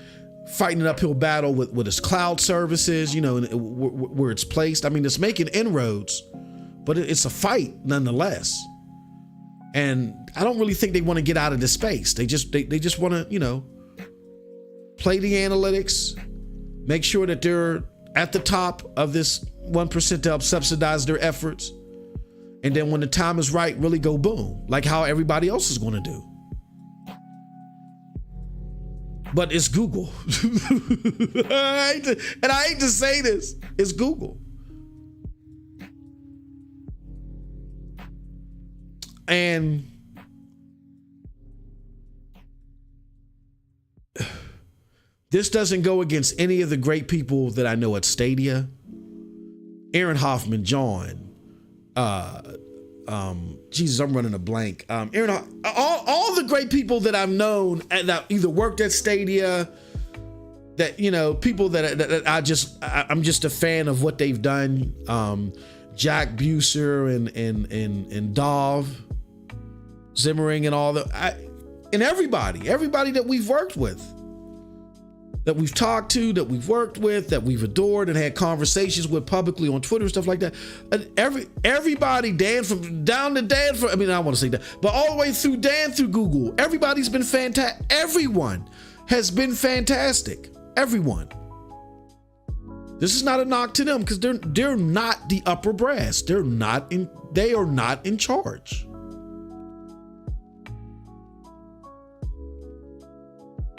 fighting an uphill battle with its cloud services, where it's placed. It's making inroads, but it's a fight nonetheless. And I don't really think they want to get out of this space. They just want to, play the analytics, make sure that they're at the top of this 1% to help subsidize their efforts. And then when the time is right, really go boom, like how everybody else is going to do. But it's Google. And I hate to say this, it's Google. And This doesn't go against any of the great people that I know at Stadia. Aaron Hoffman, John, Jesus, I'm running a blank. Aaron, all the great people that I've known that either worked at Stadia, that, you know, people that I'm just a fan of what they've done. Jack Buser and Dov Zimmering and all and everybody that we've worked with, that we've talked to, that we've worked with, that we've adored and had conversations with publicly on Twitter and stuff like that. And everybody, I don't want to say that, but all the way through Dan through Google, everybody's been fantastic. Everyone has been fantastic. Everyone. This is not a knock to them because they're not the upper brass. They are not in charge.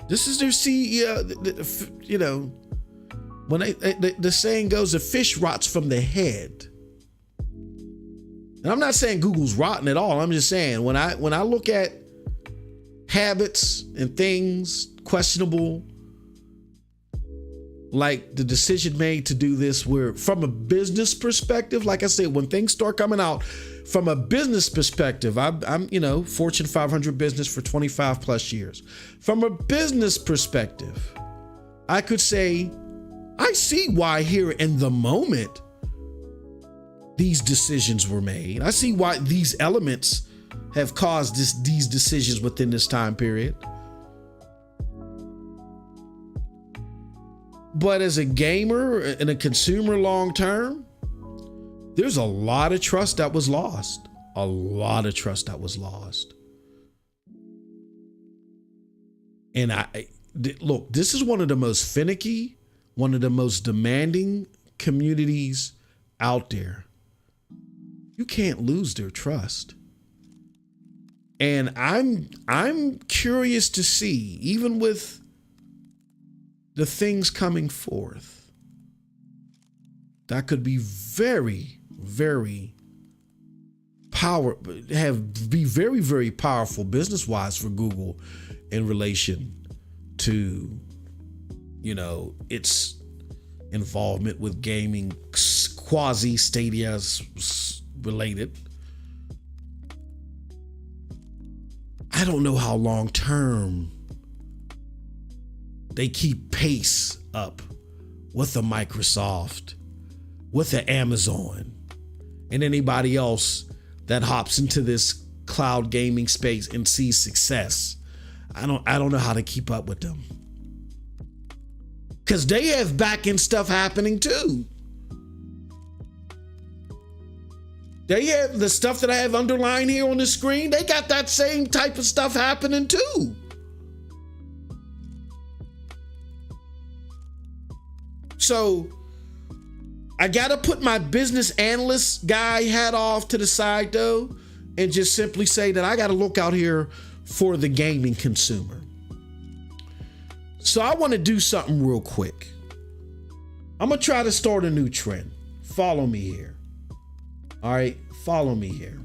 This is their CEO. You know, when the saying goes, "The fish rots from the head." And I'm not saying Google's rotten at all. I'm just saying when I look at habits and things questionable, like the decision made to do this, where from a business perspective, like I said, when things start coming out from a business perspective, I'm you know, Fortune 500 business for 25 plus years. From a business perspective, I could say, I see why here in the moment these decisions were made. I see why these elements have caused these decisions within this time period. But as a gamer and a consumer long term, there's a lot of trust that was lost. A lot of trust that was lost. And look, this is one of the most finicky, one of the most demanding communities out there. You can't lose their trust. And I'm curious to see, even with the things coming forth, that could be very, very very, very powerful business-wise for Google in relation to, you know, its involvement with gaming, quasi Stadia's related. I don't know how long term they keep pace up with the Microsoft, with the Amazon, and anybody else that hops into this cloud gaming space and sees success. I don't know how to keep up with them, because they have back-end stuff happening too. They have the stuff that I have underlined here on the screen. They got that same type of stuff happening too. So I got to put my business analyst guy hat off to the side though, and just simply say that I got to look out here for the gaming consumer. So I want to do something real quick. I'm going to try to start a new trend. Follow me here. All right, follow me here.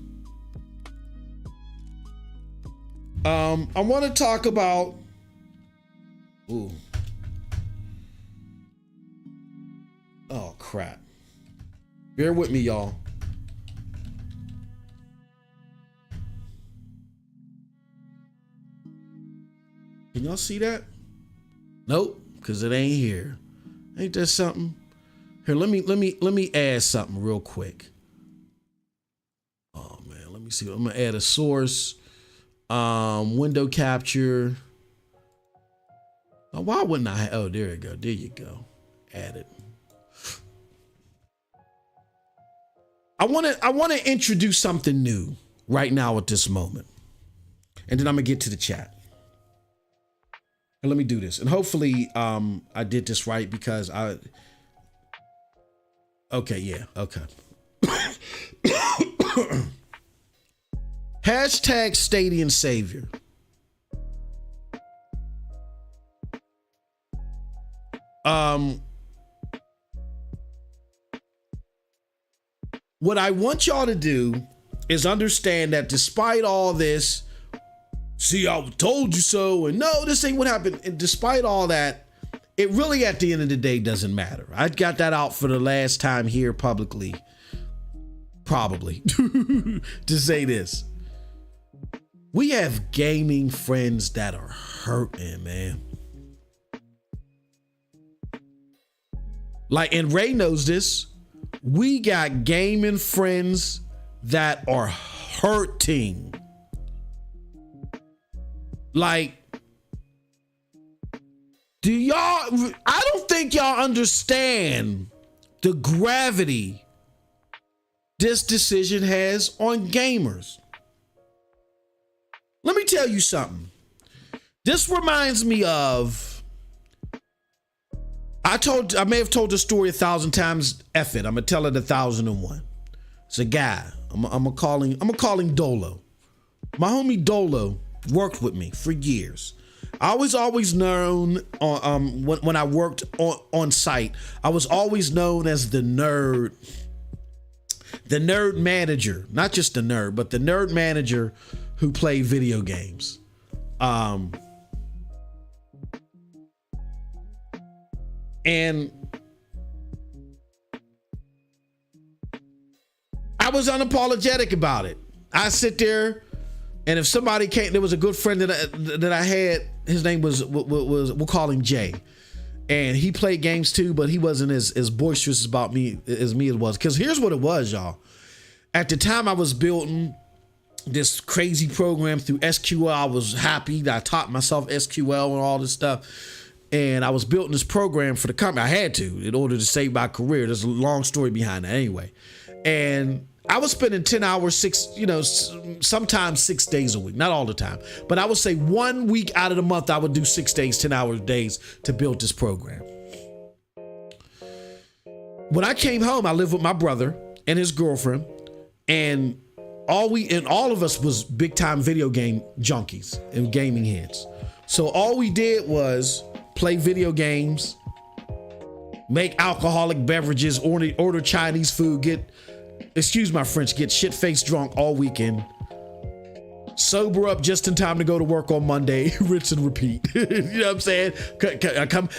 I want to talk about, oh crap. Bear with me, y'all. Can y'all see that? Nope, because it ain't here. Ain't that something? Here, let me add something real quick. Oh man, let me see. I'm gonna add a source. Window capture. Oh, why wouldn't I? Oh, there you go. There you go. Add it. I want to introduce something new right now at this moment, and then I'm gonna get to the chat. And let me do this, and hopefully I did this right, because okay, yeah, okay. Hashtag StadianSavior. What I want y'all to do is understand that despite all this, see, I told you so, and no, this ain't what happened. And despite all that, it really at the end of the day doesn't matter. I got that out for the last time here publicly, probably, to say this. We have gaming friends that are hurting, man. Like, and Ray knows this. We got gaming friends that are hurting. Like, I don't think y'all understand the gravity this decision has on gamers. Let me tell you something. This reminds me of, I may have told the story 1,000 times. F it, I'm gonna tell it 1,001. It's a guy. I'm gonna call him Dolo. My homie Dolo worked with me for years. I was always known when I worked on site, I was always known as the nerd manager, not just the nerd, but the nerd manager who played video games. And I was unapologetic about it. I sit there, and if somebody came, there was a good friend that I had. His name was we'll call him Jay, and he played games too, but he wasn't as boisterous about me as it was. Because here's what it was, y'all. At the time, I was building this crazy program through SQL. I was happy that I taught myself SQL and all this stuff, and I was building this program for the company. I had to in order to save my career. There's a long story behind that, anyway, and I was spending 10 hours, sometimes 6 days a week, not all the time, but I would say 1 week out of the month, I would do 6 days, 10 hour days to build this program. When I came home, I lived with my brother and his girlfriend, and all of us was big time video game junkies and gaming heads. So all we did was play video games, make alcoholic beverages, order Chinese food, excuse my French, get shit-faced drunk all weekend, sober up just in time to go to work on Monday, rinse and repeat. You know what I'm saying?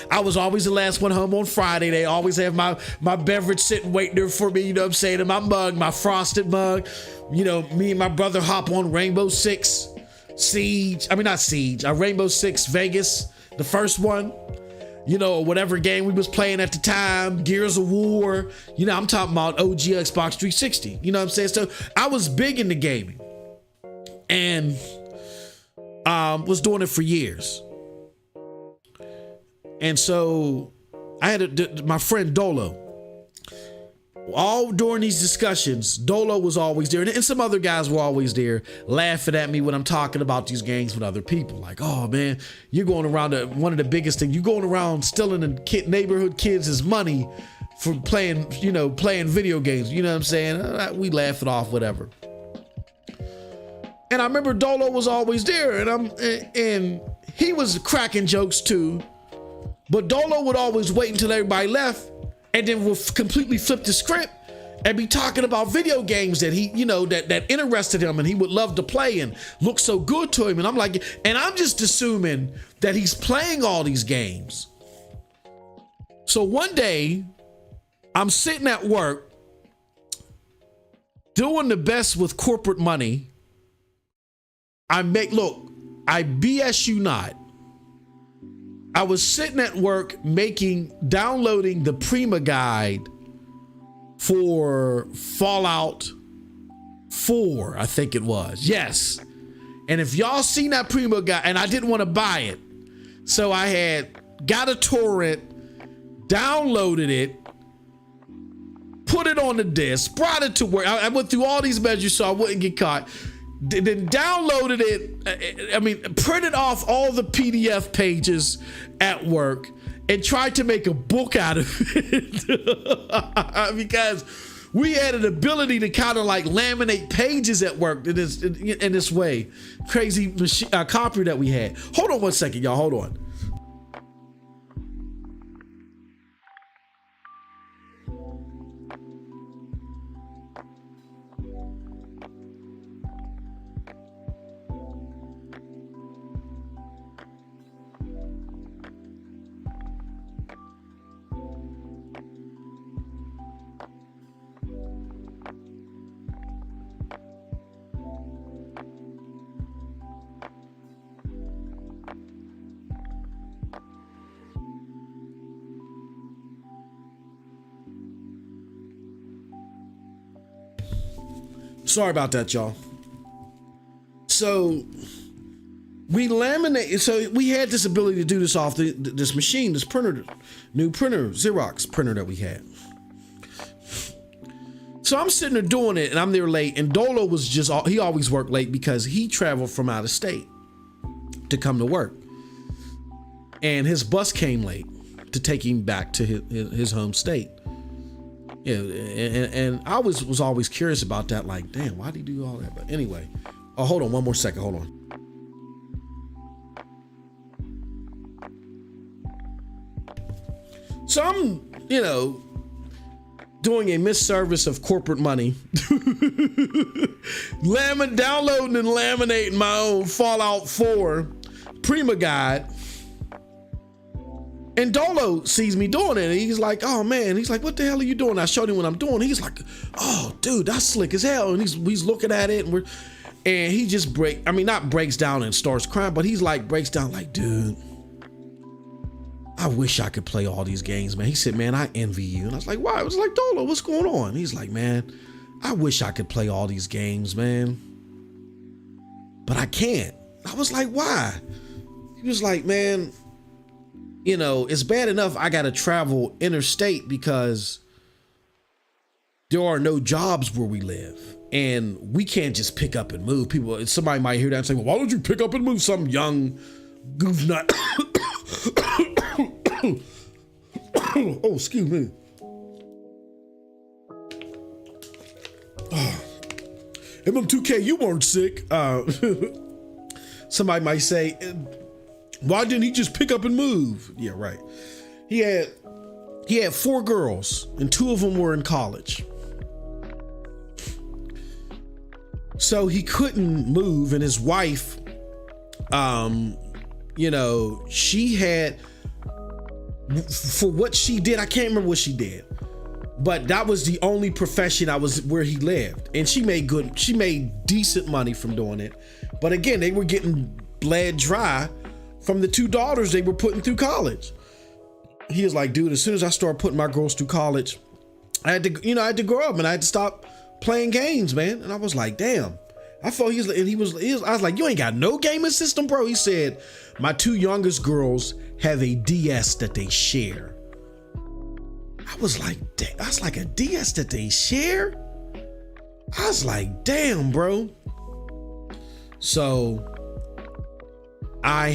I was always the last one home on Friday. They always have my beverage sitting waiting there for me, you know what I'm saying, in my mug, my frosted mug. You know, me and my brother hop on Rainbow Six Vegas, the first one. You know, whatever game we was playing at the time, Gears of War, you know, I'm talking about OG Xbox 360, you know what I'm saying? So I was big into gaming and was doing it for years. And so I had my friend Dolo. All during these discussions, Dolo was always there, and some other guys were always there laughing at me when I'm talking about these games with other people. Like, oh man, you're going around one of the biggest things. You're going around stealing the neighborhood kids' money for playing video games. You know what I'm saying? We laugh it off, whatever. And I remember Dolo was always there, and he was cracking jokes too. But Dolo would always wait until everybody left, and then we'll completely flip the script and be talking about video games that he, you know, that interested him and he would love to play and look so good to him. And I'm like, and I'm just assuming that he's playing all these games. So one day I'm sitting at work doing the best with corporate money. I BS you not. I was sitting at work downloading the Prima guide for Fallout 4, I think it was. Yes. And if y'all seen that Prima guide, and I didn't want to buy it, so I had got a torrent, downloaded it, put it on the disk, brought it to work. I went through all these measures so I wouldn't get caught. Then downloaded it, printed off all the PDF pages at work and tried to make a book out of it because we had an ability to kind of like laminate pages at work in this way. Crazy copy that we had. Hold on one second, y'all. Hold on. Sorry about that, y'all. So we laminate. So we had this ability to do this off this machine, this printer, new printer, Xerox printer that we had. So I'm sitting there doing it, and I'm there late. And Dolo was he always worked late because he traveled from out of state to come to work, and his bus came late to take him back to his home state. Yeah, and I was always curious about that. Like, damn, why'd he do all that? But anyway, oh, hold on, one more second. Hold on. So I'm, doing a misservice of corporate money, downloading and laminating my own Fallout 4 Prima guide. And Dolo sees me doing it, and he's like, oh man, he's like, what the hell are you doing? I showed him what I'm doing. He's like, oh dude, that's slick as hell. And he's looking at it, and he just not breaks down and starts crying, but he's like, breaks down like, dude, I wish I could play all these games, man. He said, man, I envy you. And I was like, why? I was like, Dolo, what's going on? He's like, man, I wish I could play all these games, man, but I can't. I was like, why? He was like, man, it's bad enough I got to travel interstate because there are no jobs where we live, and we can't just pick up and move. Somebody might hear that and say, well, why don't you pick up and move? Some young goof nut. Oh, excuse me. MM2K, you weren't sick. Somebody might say, why didn't he just pick up and move? Yeah, right. He had 4 girls, and 2 of them were in college. So he couldn't move, and his wife, she had, for what she did, I can't remember what she did, but that was the only profession where he lived, and she made decent money from doing it. But again, they were getting bled dry from the 2 daughters they were putting through college. He was like, dude, as soon as I started putting my girls through college, I had to grow up, and I had to stop playing games, man. And I was like, damn. I felt I was like, you ain't got no gaming system, bro. He said, my 2 youngest girls have a DS that they share. I was like, a DS that they share? I was like, damn, bro. So I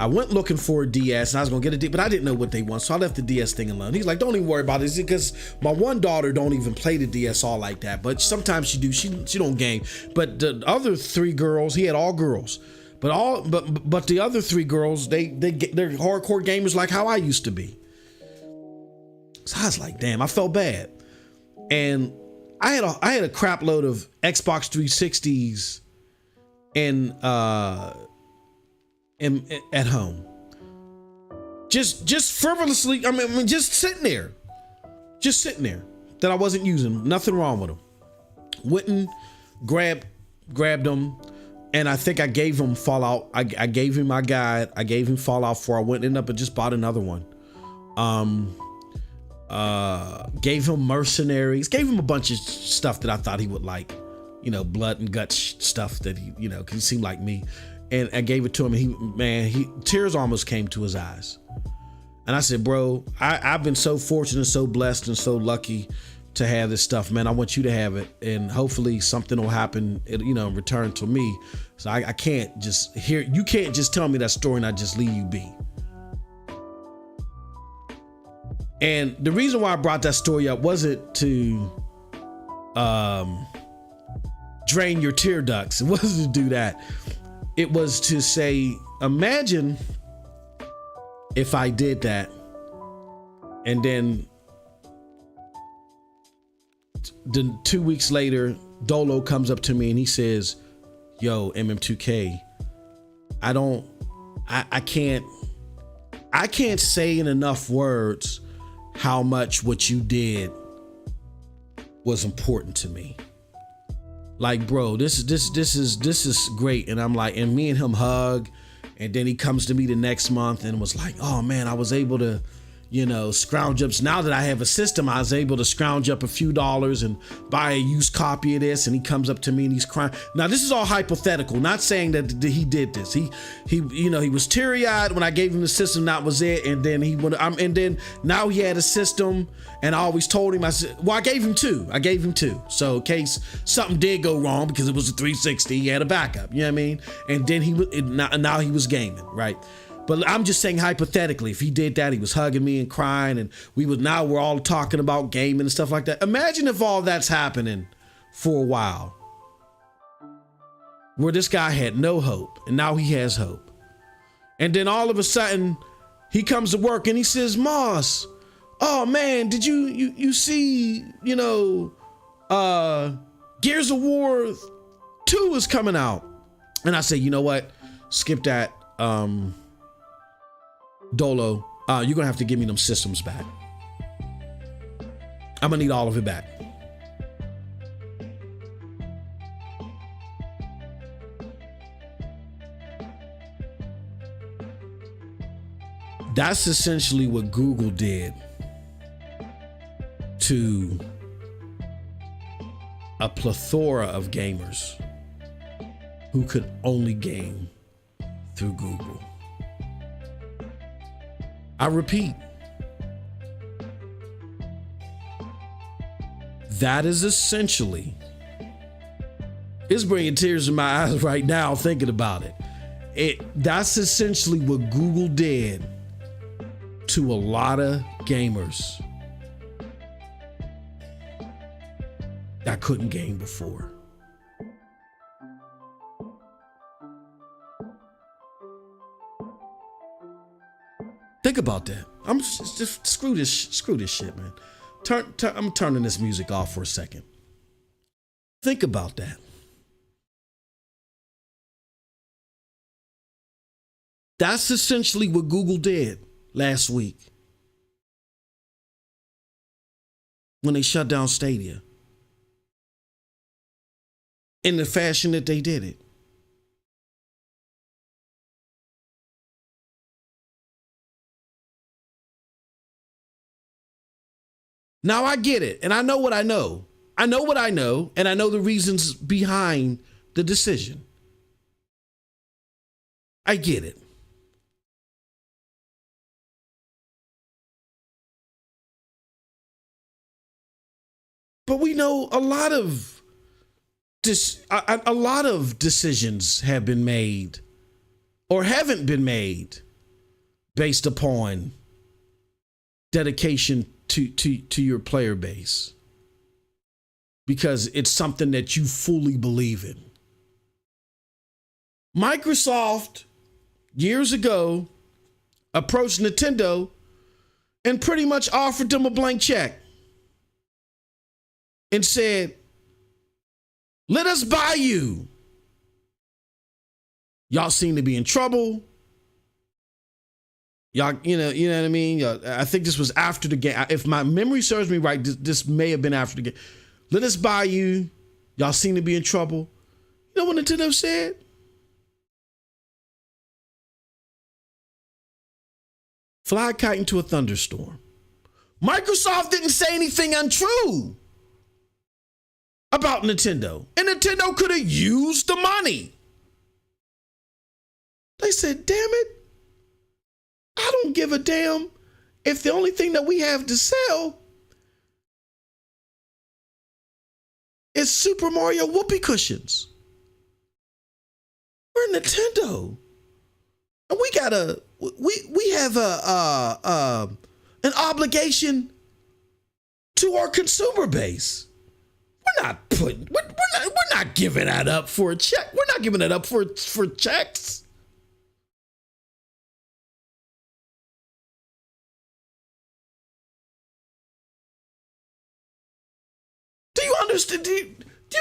went looking for a DS, and I was gonna get a DS, but I didn't know what they want, so I left the DS thing alone. He's like, don't even worry about it, because my one daughter don't even play the DS all like that, but sometimes she do. She don't game. But the other 3 girls, he had all girls, but the other 3 girls, they're hardcore gamers like how I used to be. So I was like, damn, I felt bad, and I had a crap load of Xbox 360s and at home, just frivolously. I mean, just sitting there that I wasn't using. Nothing wrong with them. Went and grabbed them, and I think I gave him Fallout. I gave him my guide. I gave him Fallout 4. I went and ended up and just bought another one. Gave him Mercenaries. Gave him a bunch of stuff that I thought he would like. Blood and guts stuff that he, because he seemed like me. And I gave it to him, and he tears almost came to his eyes. And I said, bro, I've been so fortunate, so blessed, and so lucky to have this stuff, man. I want you to have it, and hopefully something will happen, in return to me. So I can't just you can't just tell me that story and I just leave you be. And the reason why I brought that story up wasn't to drain your tear ducts. It wasn't to do that. It was to say, imagine if I did that, and then 2 weeks later, Dolo comes up to me and he says, yo, MM2K, I can't say in enough words how much what you did was important to me. Like, bro, this is great. And I'm like, and me and him hug, and then he comes to me the next month and was like, oh man, I was able to, scrounge ups. Now that I have a system, I was able to scrounge up a few dollars and buy a used copy of this. And he comes up to me and he's crying. Now, this is all hypothetical, not saying that he did this. He was teary eyed when I gave him the system. That was it. And then and then now he had a system, and I always told him, I said, well, I gave him two. So in case something did go wrong, because it was a 360, he had a backup. You know what I mean? And then now he was gaming, right? But I'm just saying hypothetically, if he did that, he was hugging me and crying, and we're all talking about gaming and stuff like that. Imagine if all that's happening for a while, where this guy had no hope, and now he has hope. And then all of a sudden, he comes to work and he says, Moss, oh man, did you see, Gears of War 2 is coming out. And I say, you know what? Skip that. Dolo, you're gonna have to give me them systems back. I'm gonna need all of it back. That's essentially what Google did to a plethora of gamers who could only game through Google. I repeat, that is essentially, it's bringing tears in my eyes right now thinking about it. That's essentially what Google did to a lot of gamers that couldn't game before. Think about that. I'm just screw this shit, man. I'm turning this music off for a second. Think about that. That's essentially what Google did last week when they shut down Stadia in the fashion that they did it. Now I get it, and I know what I know. I know what I know, and I know the reasons behind the decision. I get it. But we know a lot of decisions have been made or haven't been made based upon dedication to your player base, because it's something that you fully believe in. Microsoft years ago approached Nintendo and pretty much offered them a blank check and said, let us buy you. Y'all seem to be in trouble. Y'all, you know what I mean? I think this was after the game. If my memory serves me right, this may have been after the game. Let us buy you. Y'all seem to be in trouble. You know what Nintendo said? Fly a kite into a thunderstorm. Microsoft didn't say anything untrue about Nintendo. And Nintendo could have used the money. They said, damn it. I don't give a damn if the only thing that we have to sell is Super Mario whoopee cushions. We're Nintendo, and we have an obligation to our consumer base. We're not giving that up for a check. We're not giving it up for checks. Do you understand? Do you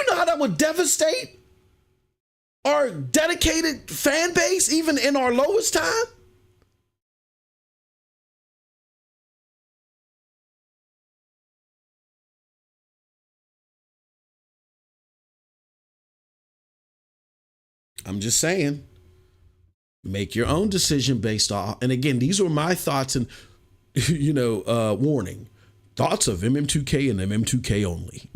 know how that would devastate our dedicated fan base, even in our lowest time? I'm just saying, make your own decision based off. And again, these were my thoughts, and warning. Thoughts of MM2K and MM2K only.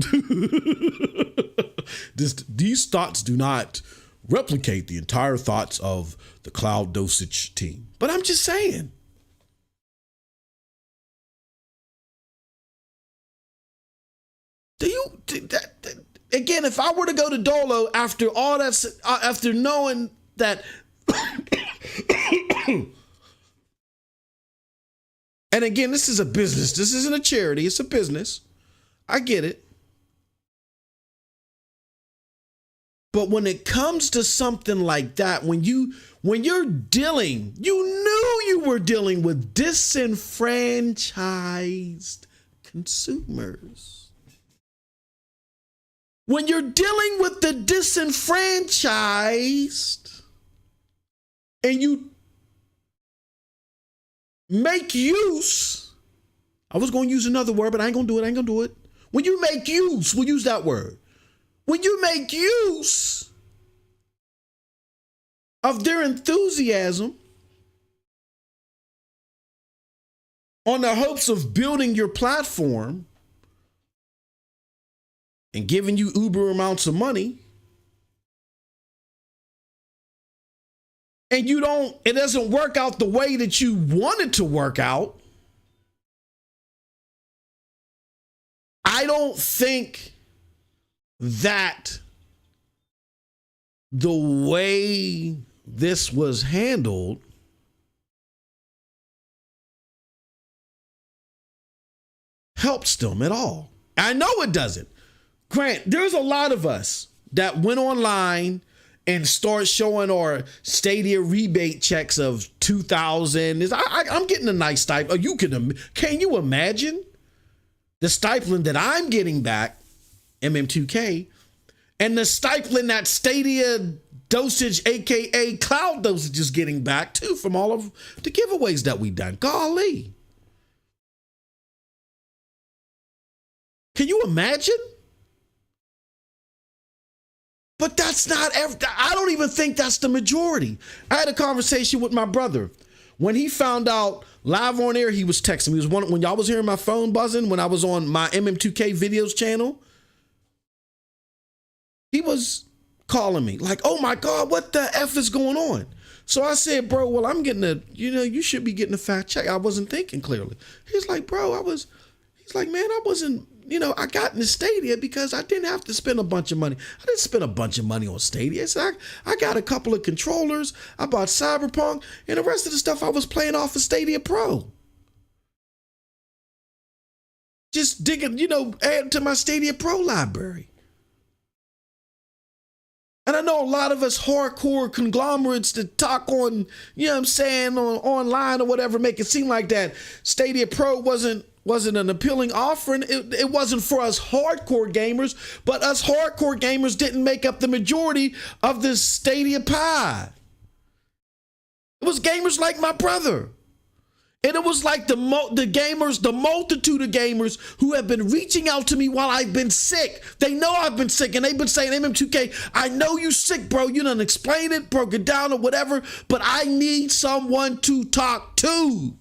These thoughts do not replicate the entire thoughts of the Cloud Dosage team. But I'm just saying. Again, if I were to go to Dolo after all that, after knowing that, and again, this is a business. This isn't a charity. It's a business. I get it. But when it comes to something like that, when you're dealing, you knew you were dealing with disenfranchised consumers. When you're dealing with the disenfranchised and you make use, I was going to use another word, but I ain't going to do it. When you make use, we'll use that word. When you make use of their enthusiasm on the hopes of building your platform and giving you uber amounts of money, and it doesn't work out the way that you want it to work out, I don't think that the way this was handled helps them at all. I know it doesn't. Grant, there's a lot of us that went online and start showing our Stadia rebate checks of $2,000. I'm getting a nice stipend. Can you imagine the stipend that I'm getting back, MM2K, and the stipend that StadiaDosage, aka Cloud Dosage, is getting back too from all of the giveaways that we've done? Golly. Can you imagine? But that's not I don't even think that's the majority. I had a conversation with my brother. When he found out live on air, he was texting me. When y'all was hearing my phone buzzing, when I was on my MM2K videos channel, he was calling me like, oh my God, what the F is going on? So I said, bro, well, I'm getting you should be getting a fat check. I wasn't thinking clearly. He's like, bro, he's like, man, I wasn't, I got into Stadia because I didn't have to spend a bunch of money. I didn't spend a bunch of money on Stadia. So I got a couple of controllers. I bought Cyberpunk, and the rest of the stuff I was playing off of Stadia Pro. Just digging, add to my Stadia Pro library. And I know a lot of us hardcore conglomerates that talk on, online or whatever, make it seem like that Stadia Pro wasn't an appealing offering. It wasn't for us hardcore gamers, but us hardcore gamers didn't make up the majority of this Stadia pie. It was gamers like my brother. And it was like the multitude of gamers who have been reaching out to me while I've been sick. They know I've been sick, and they've been saying, MM2K, I know you sick, bro. You done explained it, broke it down or whatever, but I need someone to talk to.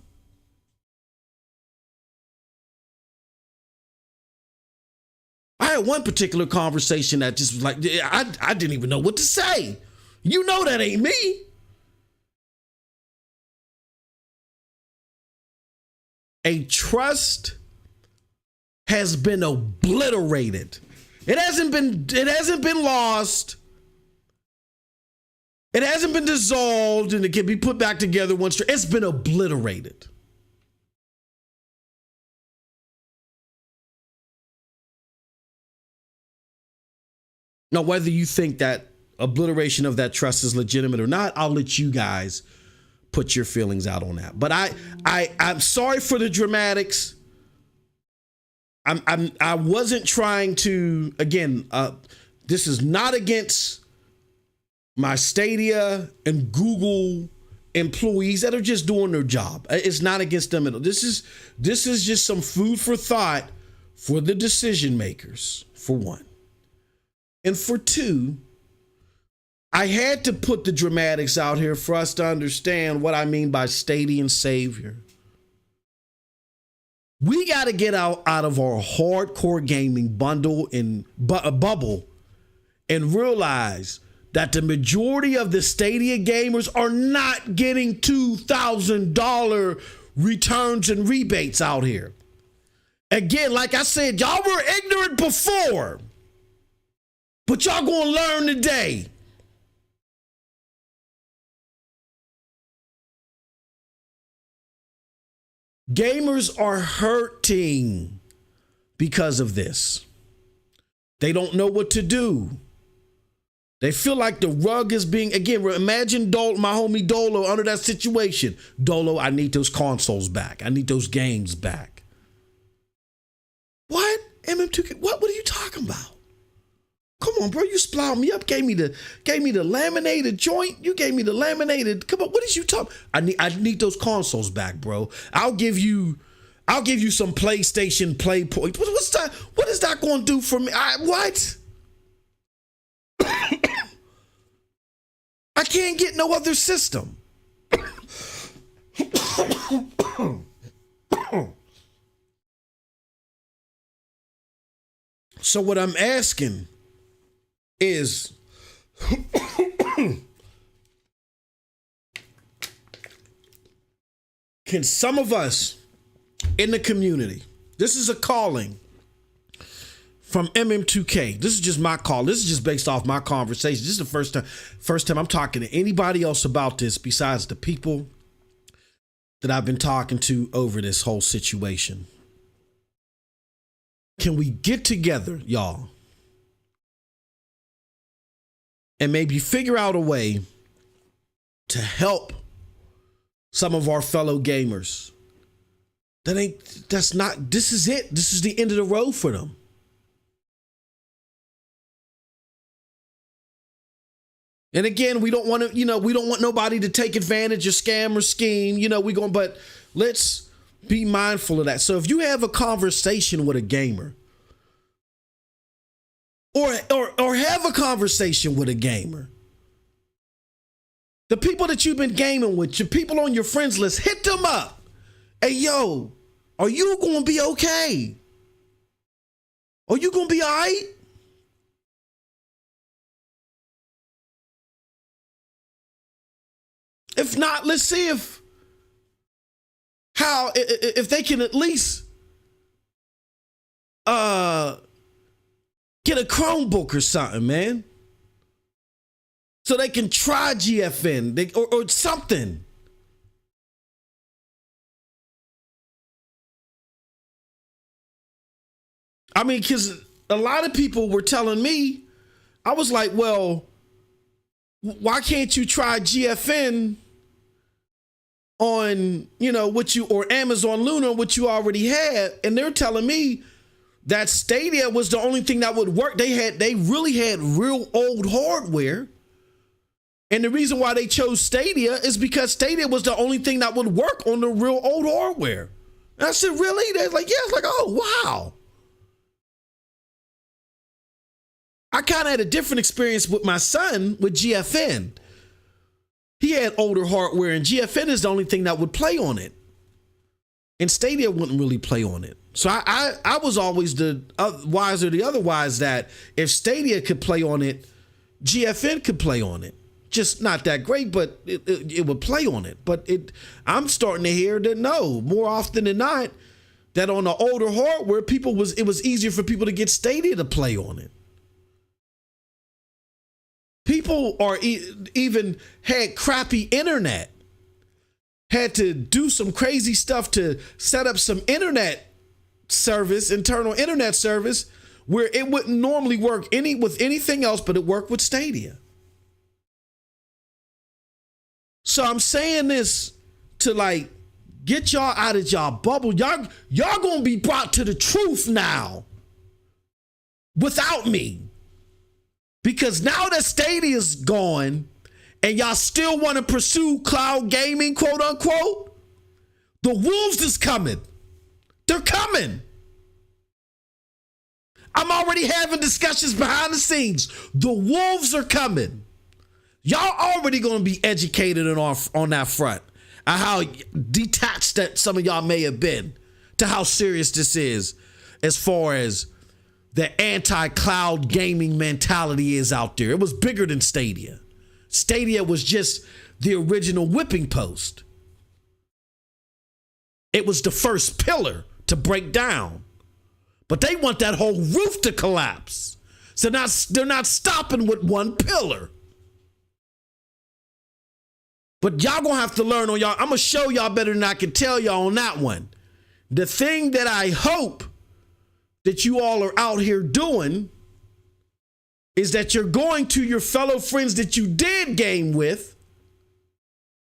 I had one particular conversation that just was like, I didn't even know what to say. You know that ain't me. A trust has been obliterated. It hasn't been lost. It hasn't been dissolved and it can be put back together once. It's been obliterated. Now, whether you think that obliteration of that trust is legitimate or not, I'll let you guys put your feelings out on that. But I'm sorry for the dramatics. I wasn't trying to, again, this is not against my Stadia and Google employees that are just doing their job. It's not against them at all. This is just some food for thought for the decision makers, for one. And for two, I had to put the dramatics out here for us to understand what I mean by StadianSavior. We got to get out of our hardcore gaming bundle and bubble and realize that the majority of the Stadia gamers are not getting $2,000 returns and rebates out here. Again, like I said, y'all were ignorant before, but y'all gonna learn today. Gamers are hurting because of this. They don't know what to do. They feel like the rug is being, again, imagine my homie Dolo under that situation. Dolo, I need those consoles back. I need those games back. What? MM2K, what are you talking about? Come on, bro, you splout me up, gave me the laminated joint. You gave me the laminated. Come on, what is you talking? I need those consoles back, bro. I'll give you some PlayStation Play points. What's that? What is that going to do for me? What? I can't get no other system. So what I'm asking is, can some of us in the community, this is a calling from MM2K. This is just my call. This is just based off my conversation. This is the first time I'm talking to anybody else about this besides the people that I've been talking to over this whole situation. Can we get together, y'all, and maybe figure out a way to help some of our fellow gamers? This is it. This is the end of the road for them. And again, we don't want nobody to take advantage or scam or scheme, but let's be mindful of that. So if you have a conversation with a gamer or have a conversation with a gamer, the people that you've been gaming with, your people on your friends list, hit them up. Hey, yo, are you going to be okay? Are you going to be all right? If not, let's see if they can at least get a Chromebook or something, man, so they can try GFN or something. I mean, because a lot of people were telling me, I was like, well, why can't you try GFN on, or Amazon Luna, what you already had? And they're telling me that Stadia was the only thing that would work. They really had real old hardware. And the reason why they chose Stadia is because Stadia was the only thing that would work on the real old hardware. And I said, really? They're like, yeah. It's like, oh, wow. I kind of had a different experience with my son with GFN. He had older hardware, and GFN is the only thing that would play on it. And Stadia wouldn't really play on it. So I was always the wise or the otherwise that if Stadia could play on it, GFN could play on it. Just not that great, but it would play on it. But I'm starting to hear that no, more often than not, that on the older hardware, it was easier for people to get Stadia to play on it. People are even had crappy internet, had to do some crazy stuff to set up some internet service, internal internet service, where it wouldn't normally work with anything else, but it worked with Stadia. So I'm saying this to get y'all out of y'all bubble. Y'all gonna be brought to the truth now without me. Because now that Stadia's gone and y'all still want to pursue cloud gaming, quote unquote, the wolves is coming. They're coming. I'm already having discussions behind the scenes. The wolves are coming. Y'all already going to be educated on that front, on how detached that some of y'all may have been to how serious this is as far as the anti-cloud gaming mentality is out there. It was bigger than Stadia. Stadia was just the original whipping post. It was the first pillar to break down. But they want that whole roof to collapse. So now they're not stopping with one pillar. But y'all gonna have to learn on y'all. I'm gonna show y'all better than I can tell y'all on that one. The thing that I hope that you all are out here doing is that you're going to your fellow friends that you did game with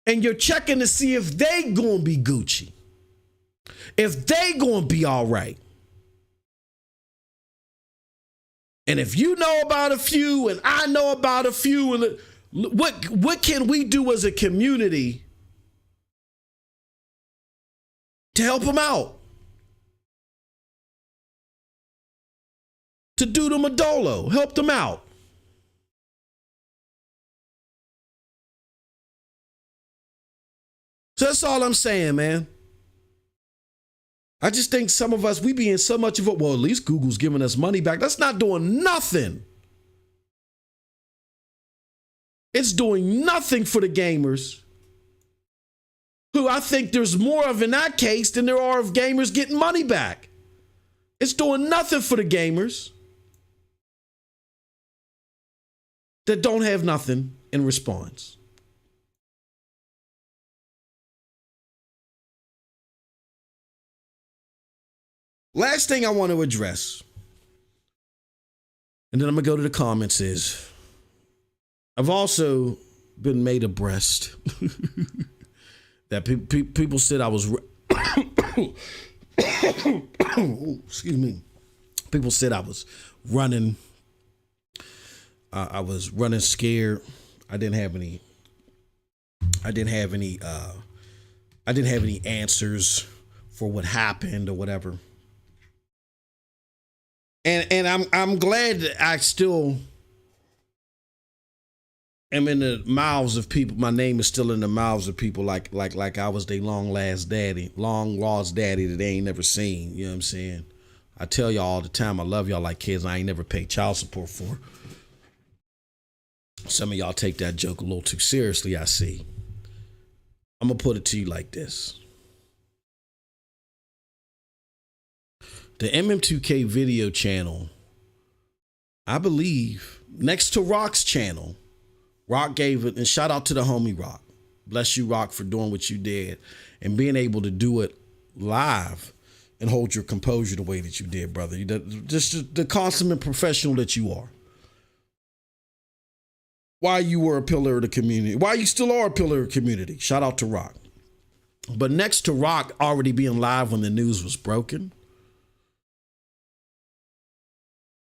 and you're checking to see if they gonna be Gucci. If they gonna be all right. And if you know about a few and I know about a few, and what can we do as a community to help them out? To do them a dolo, help them out. So that's all I'm saying, man. I just think some of us, we be in so much of it. Well, at least Google's giving us money back. That's not doing nothing. It's doing nothing for the gamers, who I think there's more of in that case than there are of gamers getting money back. It's doing nothing for the gamers that don't have nothing in response. Last thing I want to address, and then I'm going to go to the comments, is I've also been made abreast that people said I was, excuse me, people said I was running. I was running scared. I didn't have any answers for what happened or whatever. And I'm glad that I still am in the mouths of people. My name is still in the mouths of people like I was their long lost daddy that they ain't never seen. You know what I'm saying? I tell y'all all the time, I love y'all like kids I ain't never paid child support for. Some of y'all take that joke a little too seriously, I see. I'm gonna put it to you like this. The MM2K video channel, I believe, next to Rock's channel, Rock gave it, and shout out to the homie Rock. Bless you, Rock, for doing what you did and being able to do it live and hold your composure the way that you did, brother. Just the consummate professional that you are. Why you were a pillar of the community. Why you still are a pillar of the community. Shout out to Rock. But next to Rock already being live when the news was broken,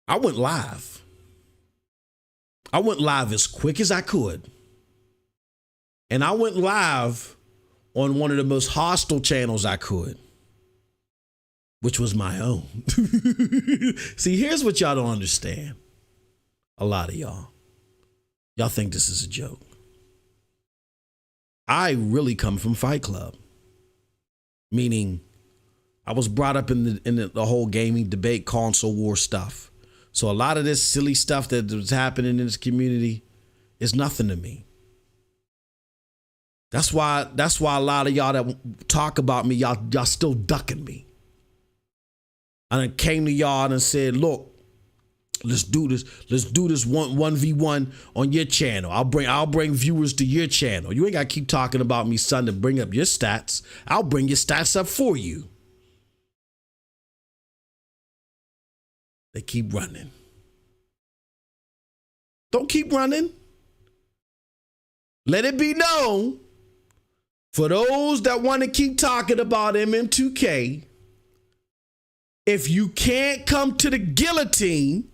I went live. I went live as quick as I could. And I went live on one of the most hostile channels I could, which was my own. See, here's what y'all don't understand. A lot of y'all. Y'all think this is a joke. I really come from Fight Club. Meaning, I was brought up in the whole gaming debate, console war stuff. So a lot of this silly stuff that was happening in this community is nothing to me. That's why a lot of y'all that talk about me, y'all still ducking me. I done came to y'all and said, look, let's do this. Let's do this 1v1 on your channel. I'll bring viewers to your channel. You ain't gotta keep talking about me, son, to bring up your stats. I'll bring your stats up for you. They keep running. Don't keep running. Let it be known, for those that want to keep talking about MM2K, if you can't come to the guillotine,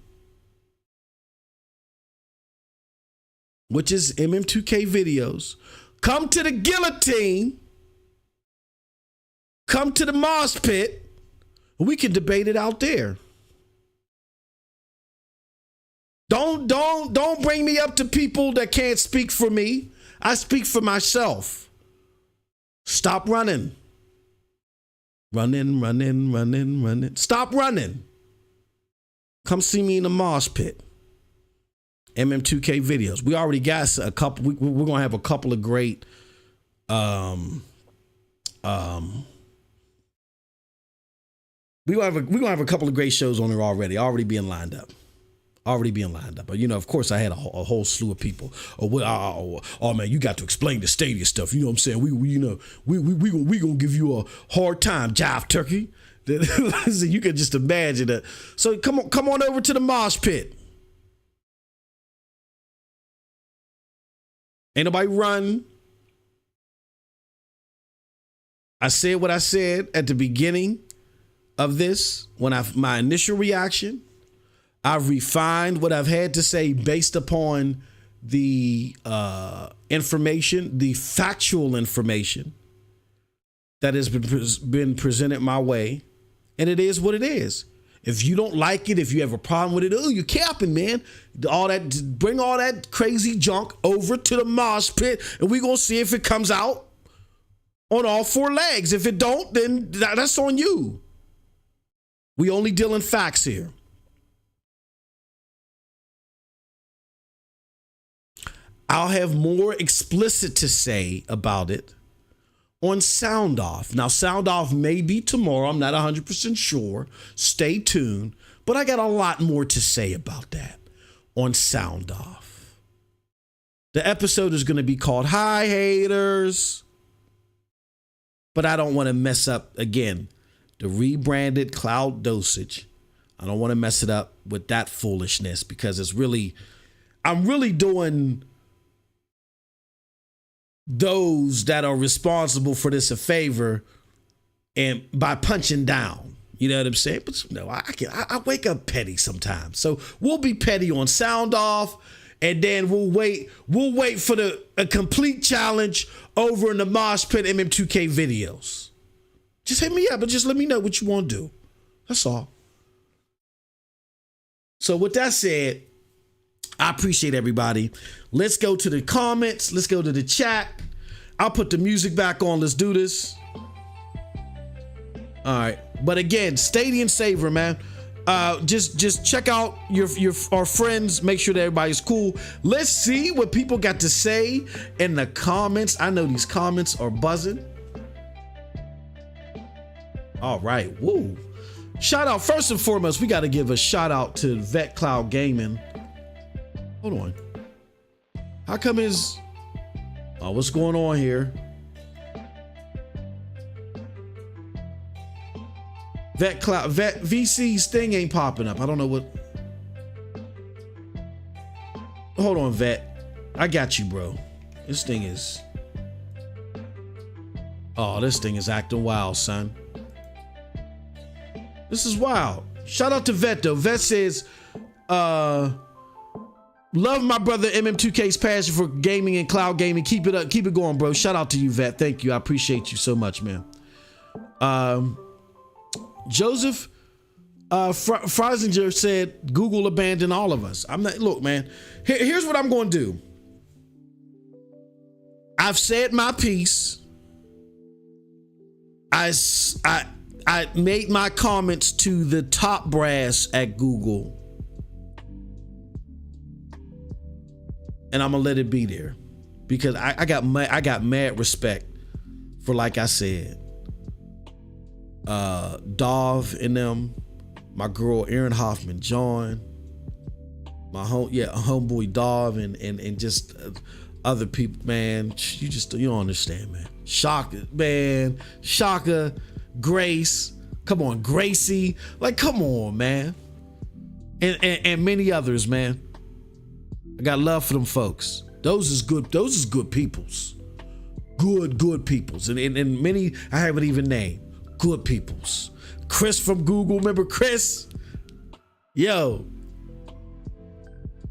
which is MM2K videos, come to the guillotine, come to the mosh pit, we can debate it out there. Don't bring me up to people that can't speak for me. I speak for myself. Stop running. Running, running, running, running. Stop running. Come see me in the mosh pit. MM2K videos. We already got a couple. We're gonna have a couple of great we're gonna have a couple of great shows on there already being lined up. But you know, of course, I had a whole slew of people. Oh man, you got to explain the Stadia stuff. You know what I'm saying? We gonna give you a hard time, Jive Turkey. You can just imagine that. So come on over to the mosh pit. Ain't nobody run. I said what I said at the beginning of this when my initial reaction. I've refined what I've had to say based upon the information, the factual information that has been presented my way. And it is what it is. If you don't like it, if you have a problem with it, oh, you're capping, man. Bring all that crazy junk over to the mosh pit, and we're going to see if it comes out on all four legs. If it don't, then that's on you. We only deal in facts here. I'll have more explicit to say about it on Sound Off. Now, Sound Off may be tomorrow. I'm not 100% sure. Stay tuned. But I got a lot more to say about that on Sound Off. The episode is going to be called Hi Haters. But I don't want to mess up, again, the rebranded Cloud Dosage. I don't want to mess it up with that foolishness because I'm really doing those that are responsible for this a favor and by punching down, you know what I'm saying? But no, I wake up petty sometimes. So we'll be petty on Sound Off, and then we'll wait for a complete challenge over in the mosh pit MM2K videos. Just hit me up and just let me know what you want to do. That's all. So with that said, I appreciate everybody. Let's go to the comments. Let's go to the chat. I'll put the music back on. Let's do this. All right. But again, StadianSavior, man. Just check out our friends. Make sure that everybody's cool. Let's see what people got to say in the comments. I know these comments are buzzing. All right. Woo. Shout out. First and foremost, we got to give a shout out to Vet Cloud Gaming. Hold on. How come what's going on here? Vet VC's thing ain't popping up. I don't know what. Hold on, Vet. I got you, bro. This thing is acting wild, son. This is wild. Shout out to Vet though. Vet says, love my brother MM2K's passion for gaming and cloud gaming. Keep it up. Keep it going, bro. Shout out to you, Vet. Thank you. I appreciate you so much, man. Joseph Freisinger said Google abandoned all of us. I'm not. Look, man. Here's what I'm going to do. I've said my piece. I made my comments to the top brass at Google. And I'm gonna let it be there because I got mad respect for, like I said, Dov and them, my girl Aaron Hoffman, John, my homeboy Dov, and just other people, man. You don't understand, man. Shaka, Grace, come on, Gracie, like come on, man, and many others, man. I got love for them folks. Those is good peoples. Good peoples. And many I haven't even named. Good peoples. Chris from Google. Remember Chris? Yo.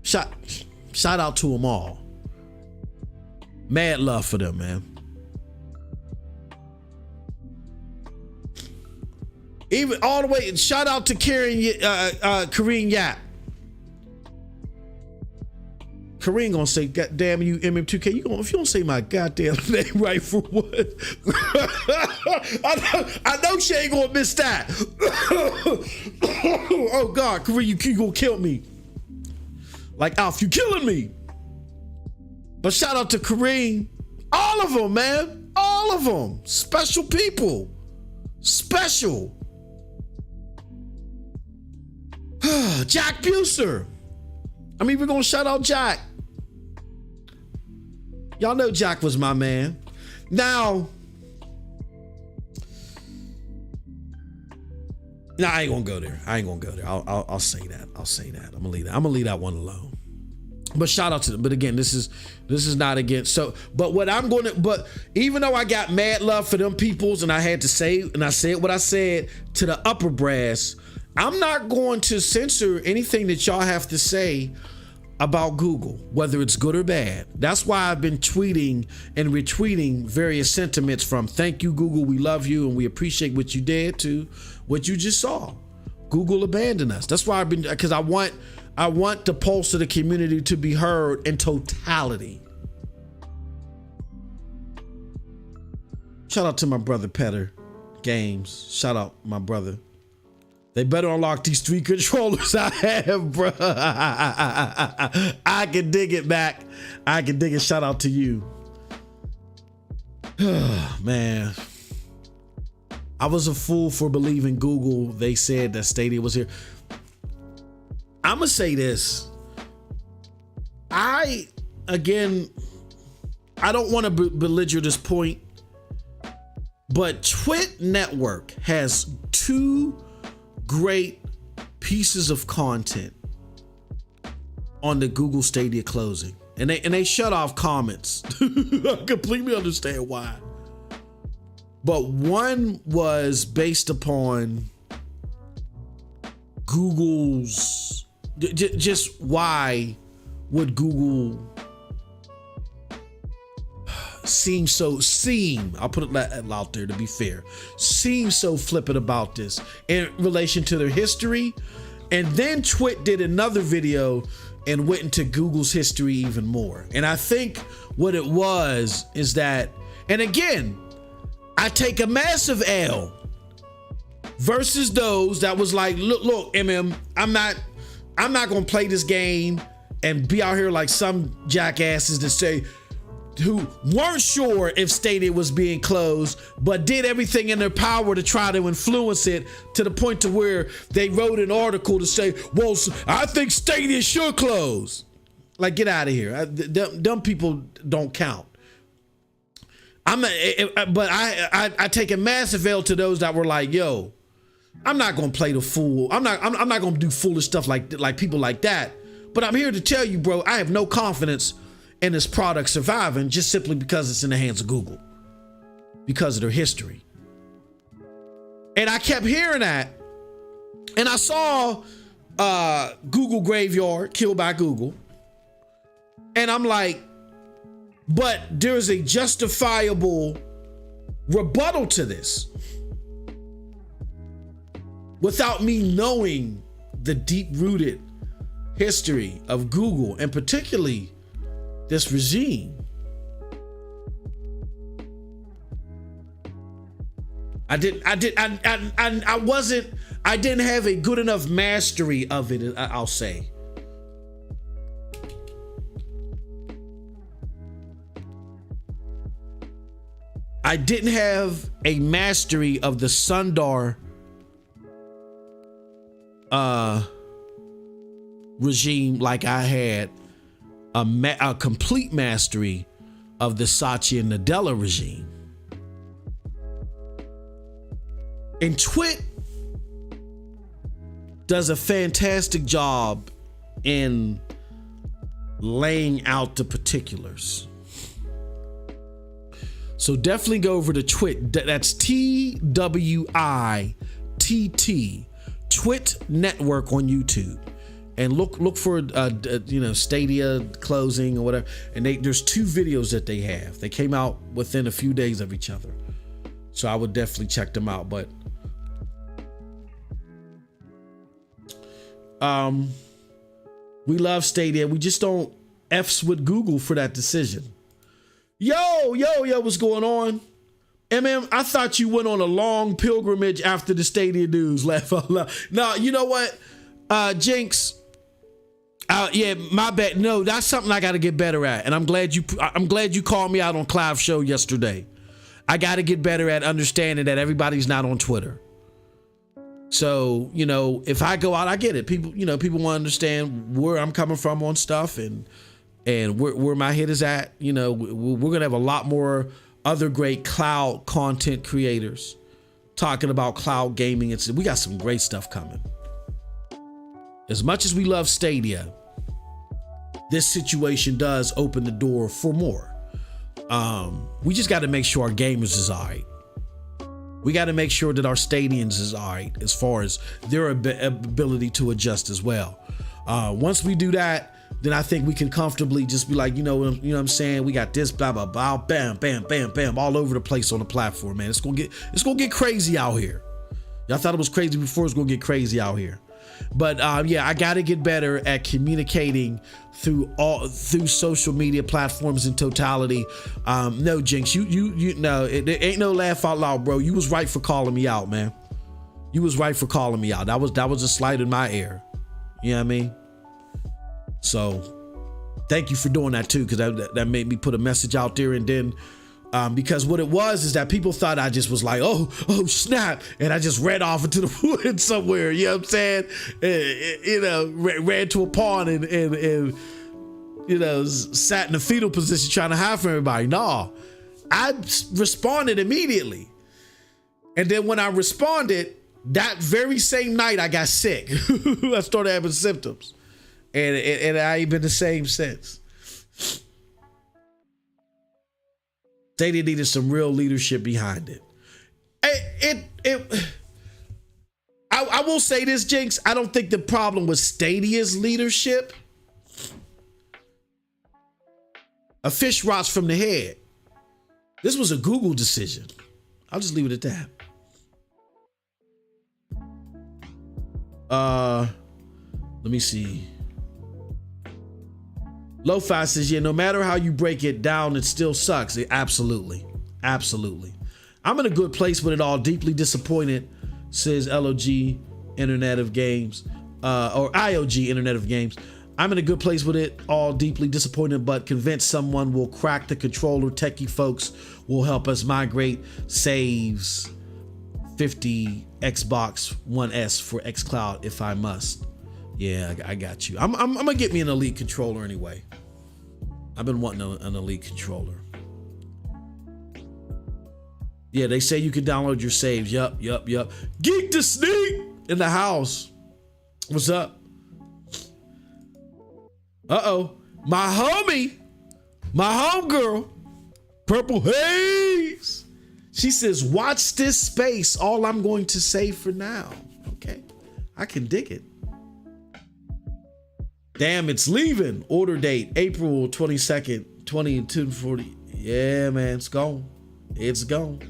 Shout out to them all. Mad love for them, man. Even all the way, shout out to Korean Yap. Kareem gonna say, God damn you, MM2K. If you don't say my goddamn name right for what? I know she ain't gonna miss that. Oh God, Kareem, you gonna kill me. Like Alf, you killing me. But shout out to Kareem. All of them, man. All of them. Special people. Special. Jack Buser. I mean, we're gonna shout out Jack. Y'all know Jack was my man. Now, I ain't gonna go there. I'll say that. I'm gonna leave that one alone. But shout out to them. But again, this is not against. So, but even though I got mad love for them peoples, and I had to say, and I said what I said to the upper brass, I'm not going to censor anything that y'all have to say about Google, whether it's good or bad. That's why I've been tweeting and retweeting various sentiments from thank you, Google, we love you, and we appreciate what you did, to what you just saw. Google abandoned us. That's why because I want the pulse of the community to be heard in totality. Shout out to my brother Petter Games. Shout out my brother. They better unlock these 3 controllers I have, bro. I can dig it back. I can dig it. Shout out to you. Man. I was a fool for believing Google. They said that Stadia was here. I'm going to say this. I don't want to belliger this point, but Twit Network has 2 great pieces of content on the Google Stadia closing, and they shut off comments. I completely understand why, but one was based upon Google's just why would Google I'll put it out there to be fair, seem so flippant about this in relation to their history. And then Twit did another video and went into Google's history even more. And I think what it was is that, and again, I take a massive L versus those that was like, look, MM, I'm not gonna play this game and be out here like some jackasses that say, who weren't sure if Stadia was being closed, but did everything in their power to try to influence it to the point to where they wrote an article to say, well, I think Stadia should close. Like, get out of here. Dumb people don't count. But I take a massive L to those that were like, yo, I'm not gonna play the fool. I'm not gonna do foolish stuff like people like that. But I'm here to tell you, bro, I have no confidence in this product surviving just simply because it's in the hands of Google, because of their history. And I kept hearing that, and I saw Google Graveyard, killed by Google, and I'm like, but there's a justifiable rebuttal to this without me knowing the deep-rooted history of Google, and particularly this regime. I didn't have a good enough mastery of it, I'll say. I didn't have a mastery of the Sundar regime like I had a complete mastery of the Satya Nadella regime. And Twit does a fantastic job in laying out the particulars. So definitely go over to Twit. That's TWITT, Twit Network on YouTube. And look for Stadia closing or whatever. And there's 2 videos that they have. They came out within a few days of each other, so I would definitely check them out. But we love Stadia. We just don't F's with Google for that decision. Yo, what's going on? MM, I thought you went on a long pilgrimage after the Stadia news. Laugh out loud. No, you know what? Jinx. Yeah, my bad. No, that's something I got to get better at. And I'm glad you called me out on Clive's show yesterday. I got to get better at understanding that everybody's not on Twitter. So, you know, if I go out, I get it. People want to understand where I'm coming from on stuff and where my head is at. You know, we're going to have a lot more other great cloud content creators talking about cloud gaming. We got some great stuff coming. As much as we love Stadia, this situation does open the door for more. We just got to make sure our gamers is all right. We got to make sure that our Stadians is all right as far as their ability to adjust as well. Once we do that, then I think we can comfortably just be like, you know what I'm saying? We got this, blah, blah, blah, bam, bam, bam, bam, all over the place on the platform, man. It's gonna get crazy out here. Y'all thought it was crazy before, it's gonna get crazy out here. But yeah, I gotta get better at communicating through social media platforms in totality. No, Jinx, you no, it ain't no laugh out loud, bro. You was right for calling me out, man. You was right for calling me out. That was a slight in my ear. You know what I mean? So thank you for doing that too, because that made me put a message out there. And then because what it was is that people thought I just was like, oh snap, and I just ran off into the woods somewhere. You know what I'm saying? Ran to a pond and sat in a fetal position trying to hide from everybody. No, I responded immediately, and then when I responded, that very same night I got sick. I started having symptoms. And I ain't been the same since. Stadia needed some real leadership behind it. I will say this, Jinx. I don't think the problem was Stadia's leadership. A fish rots from the head. This was a Google decision. I'll just leave it at that. Let me see. Lo-Fi says, yeah, no matter how you break it down, it still sucks. Absolutely. I'm in a good place with it all. Deeply disappointed, says LOG Internet of Games, or IOG Internet of Games. I'm in a good place with it all. Deeply disappointed, but convinced someone will crack the controller. Techie folks will help us migrate saves 50 Xbox One S for xCloud if I must. Yeah, I got you. I'm gonna get me an Elite controller anyway. I've been wanting an Elite controller. Yeah, they say you can download your saves. Yup. Geek the Sneak in the house. What's up? Uh-oh. My homegirl, Purple Haze. She says, watch this space. All I'm going to say for now. Okay, I can dig it. Damn, it's leaving. Order date, April 22nd, 2240. Yeah, man, it's gone. It's gone.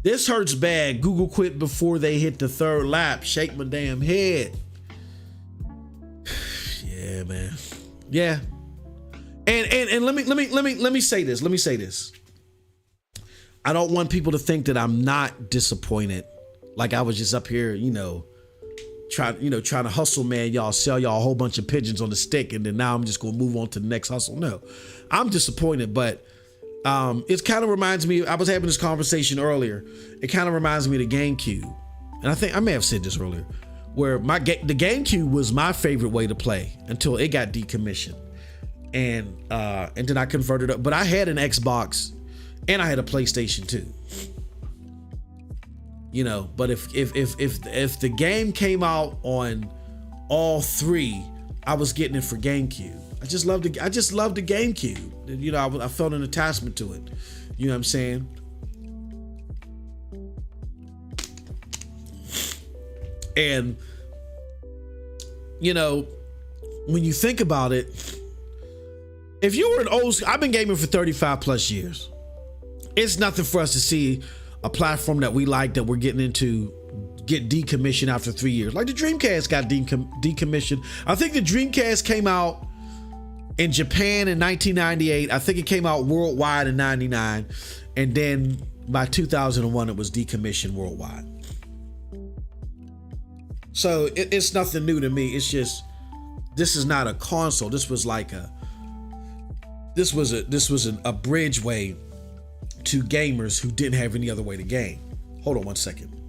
This hurts bad. Google quit before they hit the third lap. Shake my damn head. Yeah, man. Yeah. And let me say this. Let me say this. I don't want people to think that I'm not disappointed. Like I was just up here, trying to hustle, man. Y'all sell y'all a whole bunch of pigeons on the stick, and then now I'm just gonna move on to the next hustle. No, I'm disappointed, but it kind of reminds me. I was having this conversation earlier. It kind of reminds me of the GameCube, and I think I may have said this earlier, where the GameCube was my favorite way to play until it got decommissioned, and then I converted up. But I had an Xbox. And I had a PlayStation 2. But if the game came out on all three, I was getting it for GameCube. I just loved the GameCube. I felt an attachment to it. You know what I'm saying? And when you think about it, if you were an old, I've been gaming for 35 plus years. It's nothing for us to see a platform that we like, that we're getting into, get decommissioned after 3 years. Like the Dreamcast got decommissioned. I think the Dreamcast came out in Japan in 1998. I think it came out worldwide in 99. And then by 2001, it was decommissioned worldwide. So it's nothing new to me. It's just, this is not a console. This was like this was a bridgeway to gamers who didn't have any other way to game. Hold on one second.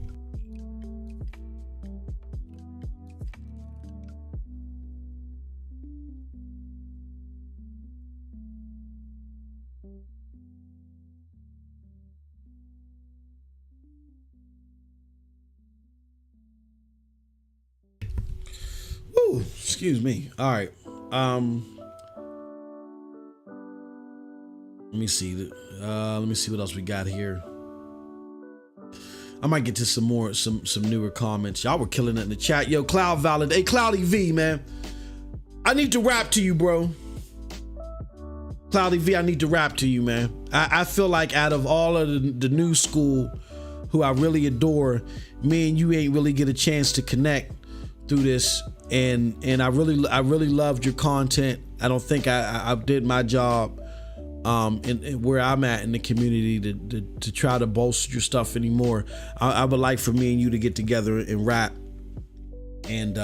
Ooh, excuse me. All right. Let me see. Let me see what else we got here. I might get to some newer comments. Y'all were killing it in the chat. Yo, Cloud Valid. Hey, Cloudy V, man. I need to rap to you, bro. Cloudy V, I need to rap to you, man. I feel like out of all of the new school who I really adore, me and you ain't really get a chance to connect through this. And I really loved your content. I don't think I did my job in where I'm at in the community to try to bolster your stuff anymore. I would like for me and you to get together and rap, and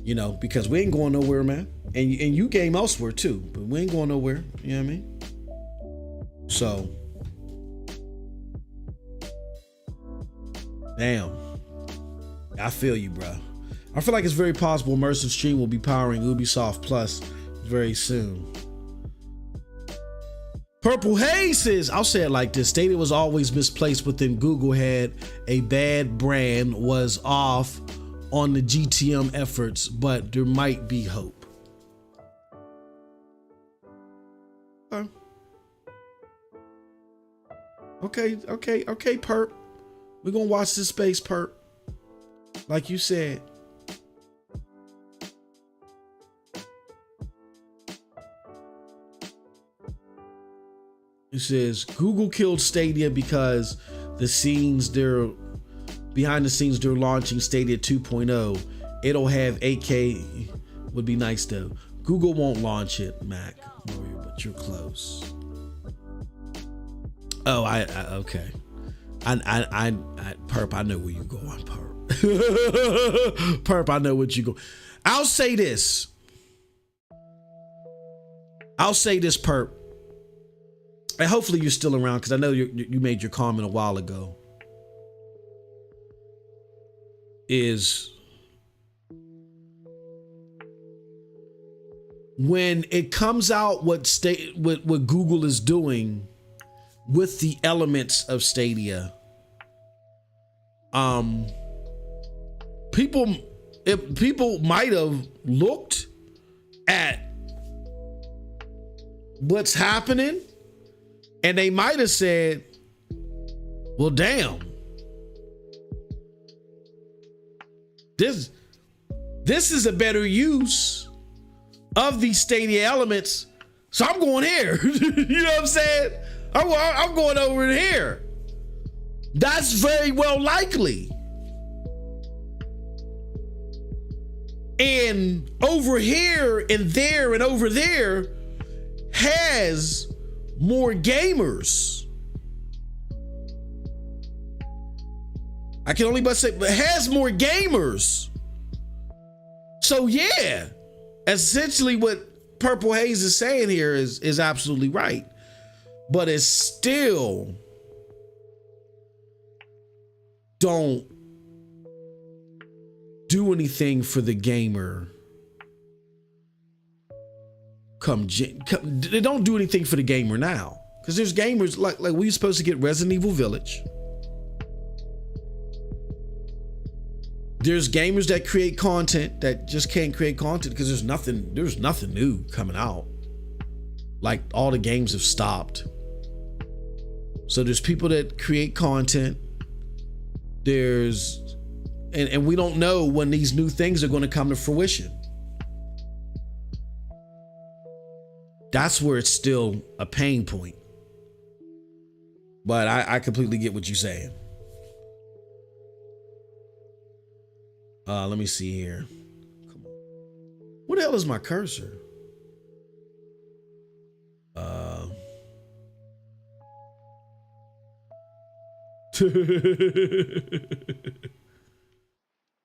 you know, because we ain't going nowhere, man. And you game elsewhere too, but we ain't going nowhere. You know what I mean? So, damn, I feel you, bro. I feel like it's very possible Immersive Stream will be powering Ubisoft Plus very soon. Purple Haze says, I'll say it like this: Stadia was always misplaced within Google. Had a bad brand, was off on the GTM efforts, but there might be hope. Okay, Perp. We're gonna watch this space, Perp. Like you said. It says Google killed Stadia because behind the scenes they're launching Stadia 2.0. It'll have 8K. Would be nice though. Google won't launch it, Mac Warrior, but you're close. Oh, okay. I Perp, I know where you going, Perp. Perp, I know what you go. I'll say this, Perp. And hopefully you're still around, because I know you made your comment a while ago. Is when it comes out what Google is doing with the elements of Stadia, people might have looked at what's happening, and they might have said, well, damn, this is a better use of these Stadia elements, so I'm going here. You know what I'm saying? I'm going over here. That's very well likely. And over here and there and over there has more gamers. I can only but say, but has more gamers. So yeah, essentially what Purple Haze is saying here is absolutely right. But it's still don't do anything for the gamer. They don't do anything for the gamer now, because there's gamers like we supposed to get Resident Evil Village. There's gamers that create content that just can't create content because there's nothing new coming out. Like all the games have stopped. So there's people that create content. And we don't know when these new things are going to come to fruition. That's where it's still a pain point. But I completely get what you're saying. Let me see here. Come on. What the hell is my cursor?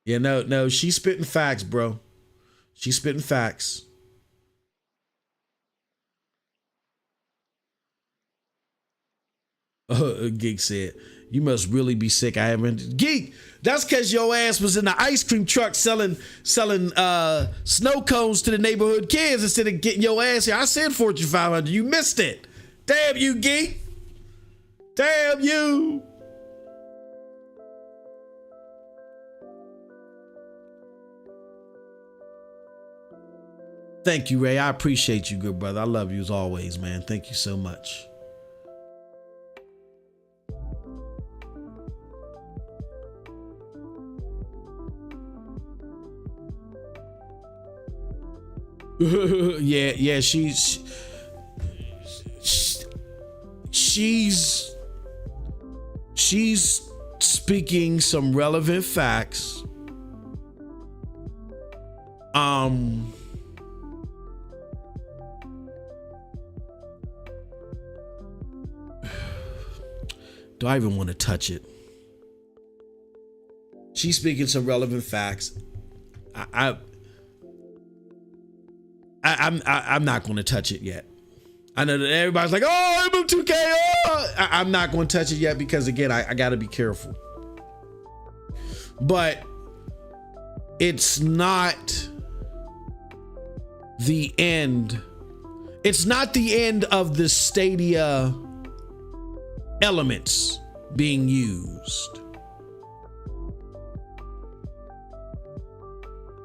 Yeah, no, she's spitting facts, bro. She's spitting facts. Geek said, "You must really be sick. I haven't." Geek, that's because your ass was in the ice cream truck selling snow cones to the neighborhood kids instead of getting your ass here. I said Fortune 500. You missed it. Damn you, Geek. Damn you. Thank you, Ray. I appreciate you, good brother. I love you as always, man. Thank you so much. yeah, she's speaking some relevant facts. Do I even want to touch it? She's speaking some relevant facts. I'm not going to touch it yet. I know that everybody's like, "Oh, MM2K." Oh. I'm not going to touch it yet because, again, I got to be careful. But it's not the end. It's not the end of the Stadia elements being used.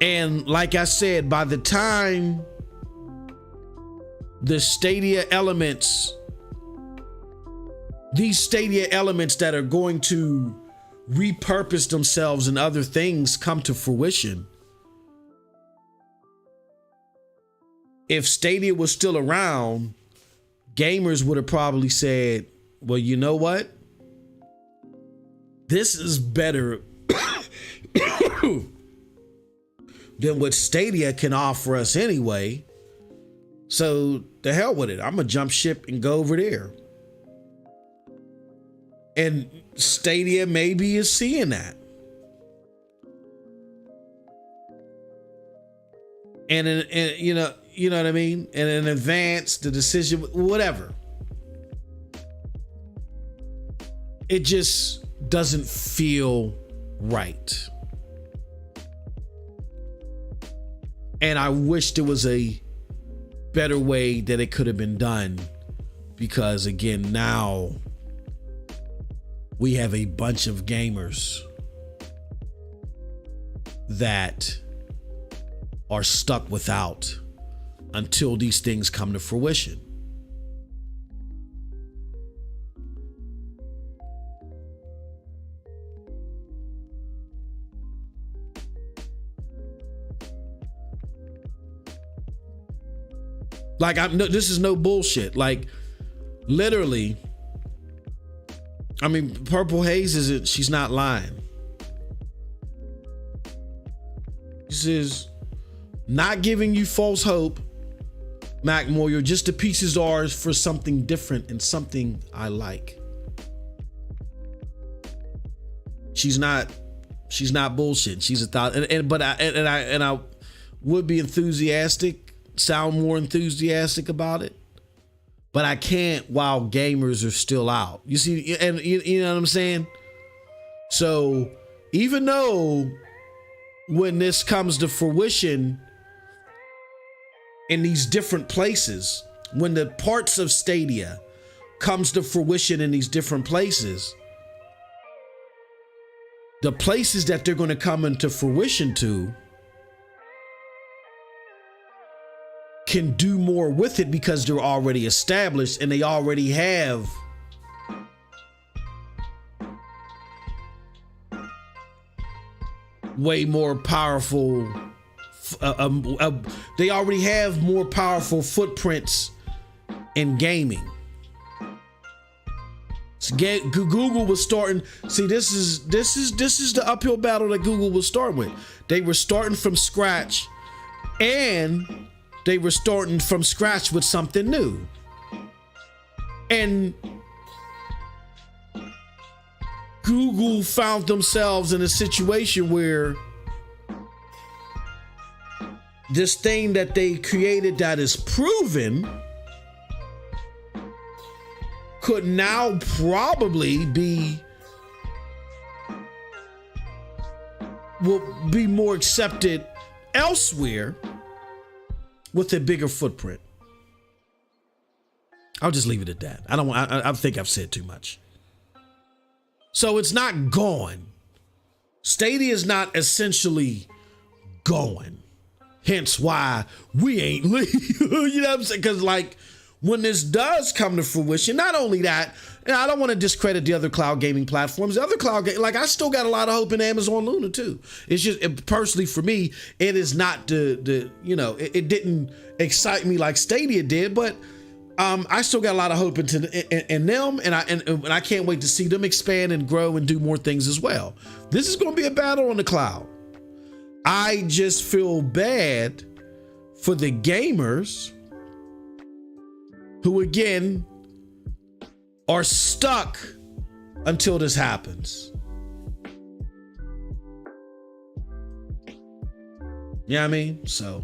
And like I said, by the time the Stadia elements, these Stadia elements that are going to repurpose themselves and other things come to fruition, if Stadia was still around, gamers would have probably said, "Well, you know what? This is better than what Stadia can offer us anyway. So the hell with it. I'm gonna jump ship and go over there." And Stadia maybe is seeing that. And you know what I mean? And in advance, the decision, whatever. It just doesn't feel right. And I wish there was a better way that it could have been done, because again, now we have a bunch of gamers that are stuck without until these things come to fruition. Like, this is no bullshit. Like, literally, I mean, Purple Haze isn't, she's not lying. This is not giving you false hope, Mac Moyer. Just the pieces are for something different and something I like. She's not bullshit. She's a thought, but I would be enthusiastic. Sound more enthusiastic about it, but I can't while gamers are still out. You see, and you know what I'm saying? So even though when this comes to fruition in these different places, when the parts of Stadia comes to fruition in these different places, the places that they're going to come into fruition to can do more with it because they're already established and they already have way more powerful, they already have more powerful footprints in gaming. Google was starting. See, this is the uphill battle that Google was starting with. They were starting from scratch, and they were starting from scratch with something new. And Google found themselves in a situation where this thing that they created that is proven could now probably will be more accepted elsewhere with a bigger footprint. I'll just leave it at that. I think I've said too much. So it's not gone. Stadia is not essentially gone. Hence why we ain't leave. You know what I'm saying? Because like when this does come to fruition, not only that, and I don't want to discredit the other cloud gaming platforms. The other like I still got a lot of hope in Amazon Luna too. It's just personally for me, it is not it didn't excite me like Stadia did, but I still got a lot of hope in them, and I can't wait to see them expand and grow and do more things as well. This is going to be a battle on the cloud. I just feel bad for the gamers who, again, are stuck until this happens. You know what I mean? So.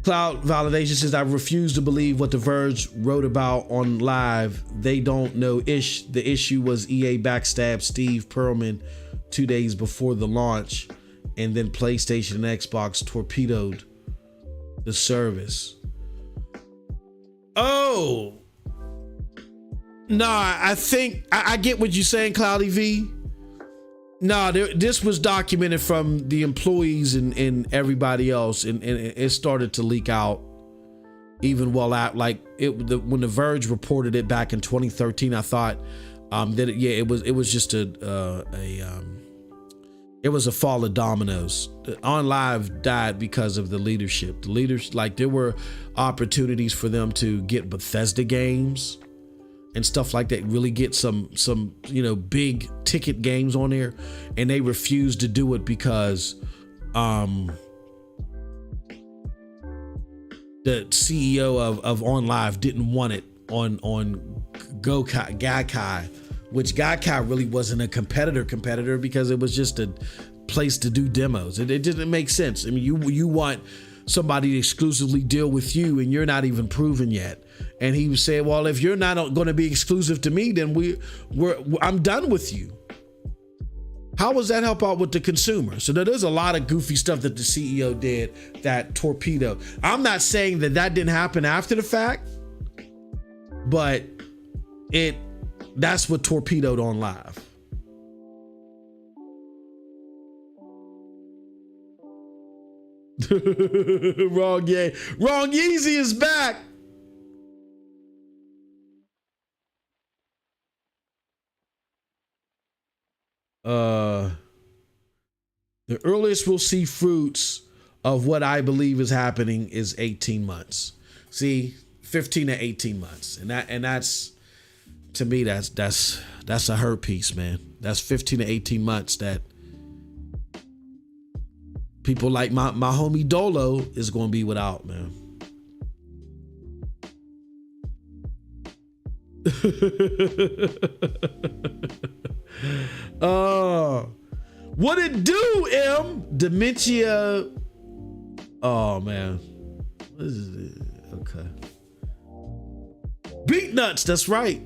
Cloud Validation says, I refuse to believe what The Verge wrote about on Live. They don't know the issue was EA backstabbed Steve Perlman 2 days before the launch, and then PlayStation and Xbox torpedoed the service. Oh. Nah, I think I get what you're saying, Cloudy V. No, this was documented from the employees and everybody else, and it started to leak out even well out. Like when The Verge reported it back in 2013, I thought that it was just it was a fall of dominoes. On Live died because of the leadership. The leaders, like there were opportunities for them to get Bethesda games and stuff like that, really get some big ticket games on there, and they refused to do it because the CEO of OnLive didn't want it on Gaikai, which Gaikai really wasn't a competitor because it was just a place to do demos. It didn't make sense. I mean, you want somebody to exclusively deal with you, and you're not even proven yet. And he said, well, if you're not going to be exclusive to me, then I'm done with you. How does that help out with the consumer? So there's a lot of goofy stuff that the CEO did that torpedo. I'm not saying that didn't happen after the fact, but that's what torpedoed on Live. Wrong Yeezy is back. The earliest we'll see fruits of what I believe is happening is 18 months. See, 15 to 18 months. And that's to me, that's a hurt piece, man. That's 15 to 18 months that people like my homie Dolo is going to be without, man. What it do, M? Dementia. Oh, man. What is it? Okay. Beat nuts, that's right.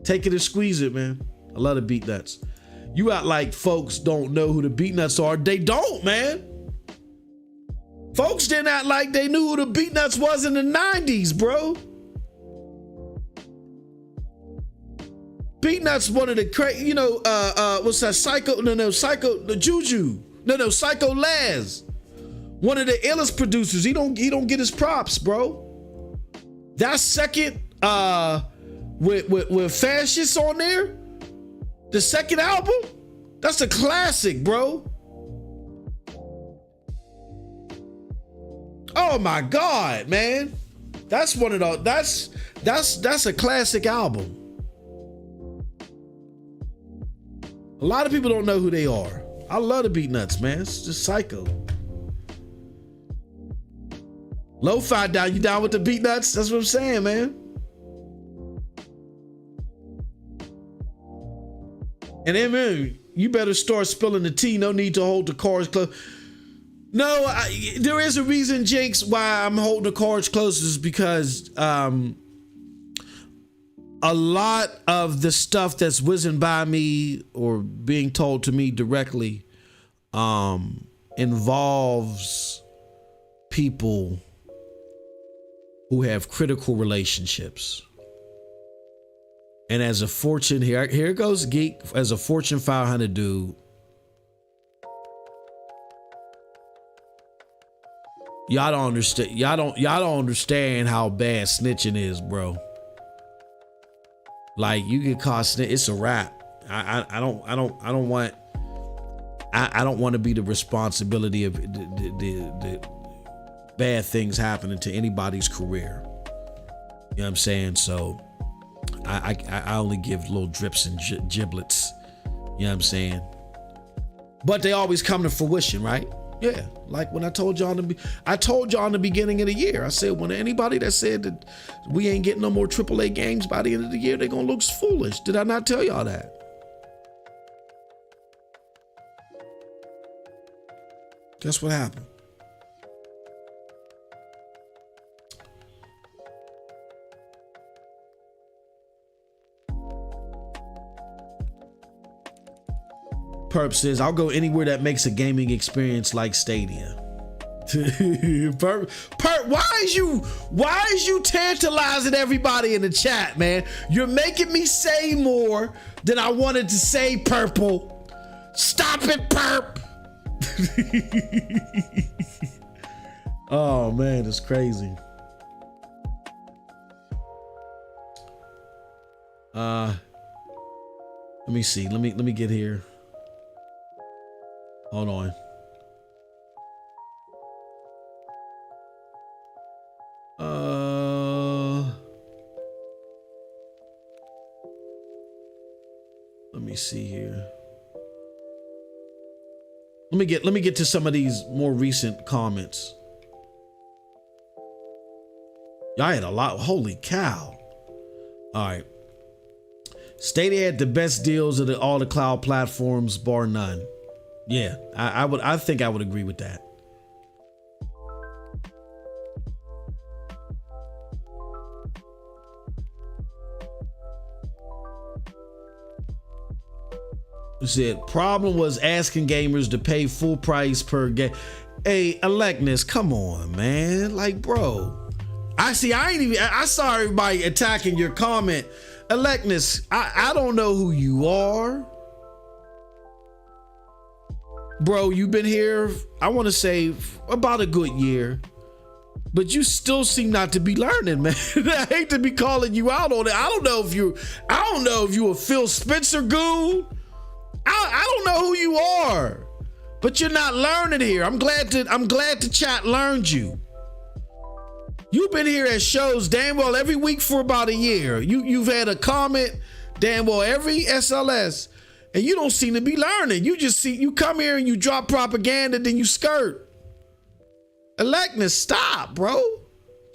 Take it and squeeze it, man. I love the beat nuts. You act like folks don't know who the beat nuts are. They don't, man. Folks didn't act like they knew who the beat nuts was in the 90s, bro. Beat nuts, one of the crazy, what's that? The Juju. Psycho Laz. One of the illest producers. He don't get his props, bro. That second, with Fascists on there, the second album, that's a classic, bro. Oh my God, man. That's one of the, that's a classic album. A lot of people don't know who they are. I love the Beatnuts, man. It's just psycho. Lo-fi down, you down with the Beatnuts? That's what I'm saying, man. And then, you better start spilling the tea. No need to hold the cards close. No, there is a reason, Jinx, why I'm holding the cards close is because a lot of the stuff that's whizzing by me or being told to me directly involves people who have critical relationships. And as a Fortune, here goes Geek, as a Fortune 500 dude, y'all don't understand. Y'all don't understand how bad snitching is, bro. Like, you get caught snitching, it's a wrap. I don't want to be the responsibility of the bad things happening to anybody's career. You know what I'm saying? So I only give little drips and giblets. You know what I'm saying? But they always come to fruition, right? Yeah. Like when I told y'all in the beginning of the year, I said, when anybody that said that we ain't getting no more AAA games by the end of the year, they're gonna look foolish. Did I not tell y'all that? Guess what happened? Perp says, I'll go anywhere that makes a gaming experience like Stadia. Perp, why is you tantalizing everybody in the chat, man? You're making me say more than I wanted to say, Purple. Stop it, Perp. Oh man, it's crazy. Let me see. Let me get here. Hold on. Let me see here. Let me get to some of these more recent comments. Y'all had a lot. Holy cow. All right. Stadia had the best deals of all the cloud platforms, bar none. Yeah, I think I would agree with that. It said problem was asking gamers to pay full price per game. Hey, Electness, come on, man. Like, bro. I saw everybody attacking your comment. Electness, I don't know who you are. Bro, you've been here, I want to say, about a good year, but you still seem not to be learning, man. I hate to be calling you out on it. I don't know if you a Phil Spencer goon. I don't know who you are, but you're not learning here. I'm glad the chat learned you. You've been here at shows damn well every week for about a year. You've had a comment damn well every SLS. And you don't seem to be learning. You come here and you drop propaganda, then you skirt. Electness, stop, bro.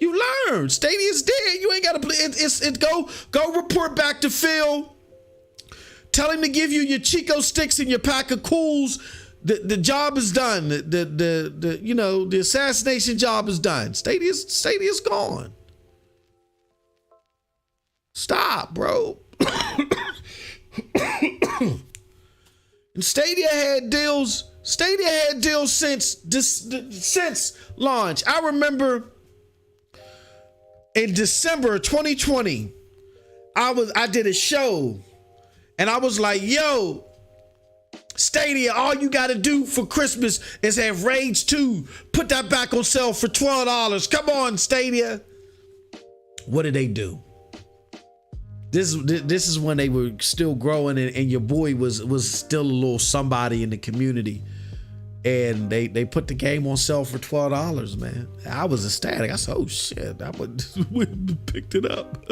You learn. Stadia's dead. You ain't got to play. Go report back to Phil. Tell him to give you your Chico sticks and your pack of cools. The job is done. The assassination job is done. Stadia's gone. Stop, bro. And Stadia had deals since launch. I remember in December 2020, I did a show and I was like, yo, Stadia, all you gotta do for Christmas is have Rage 2. Put that back on sale for $12. Come on, Stadia. What did they do? This is when they were still growing and your boy was still a little somebody in the community. and they put the game on sale for $12, man. I was ecstatic. I said, oh shit, I went and picked it up.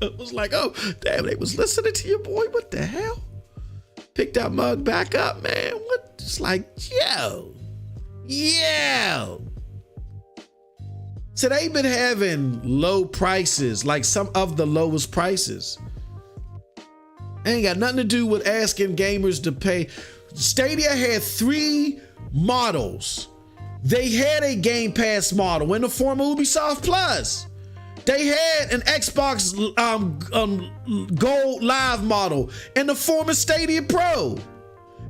I was like, oh damn, they was listening to your boy. What the hell? Pick that mug back up, man. What? It's like, yo. So they've been having low prices, like some of the lowest prices. Ain't got nothing to do with asking gamers to pay. Stadia had 3 models. They had a Game Pass model in the form of Ubisoft Plus. They had an Xbox Gold Live model in the form of Stadia Pro.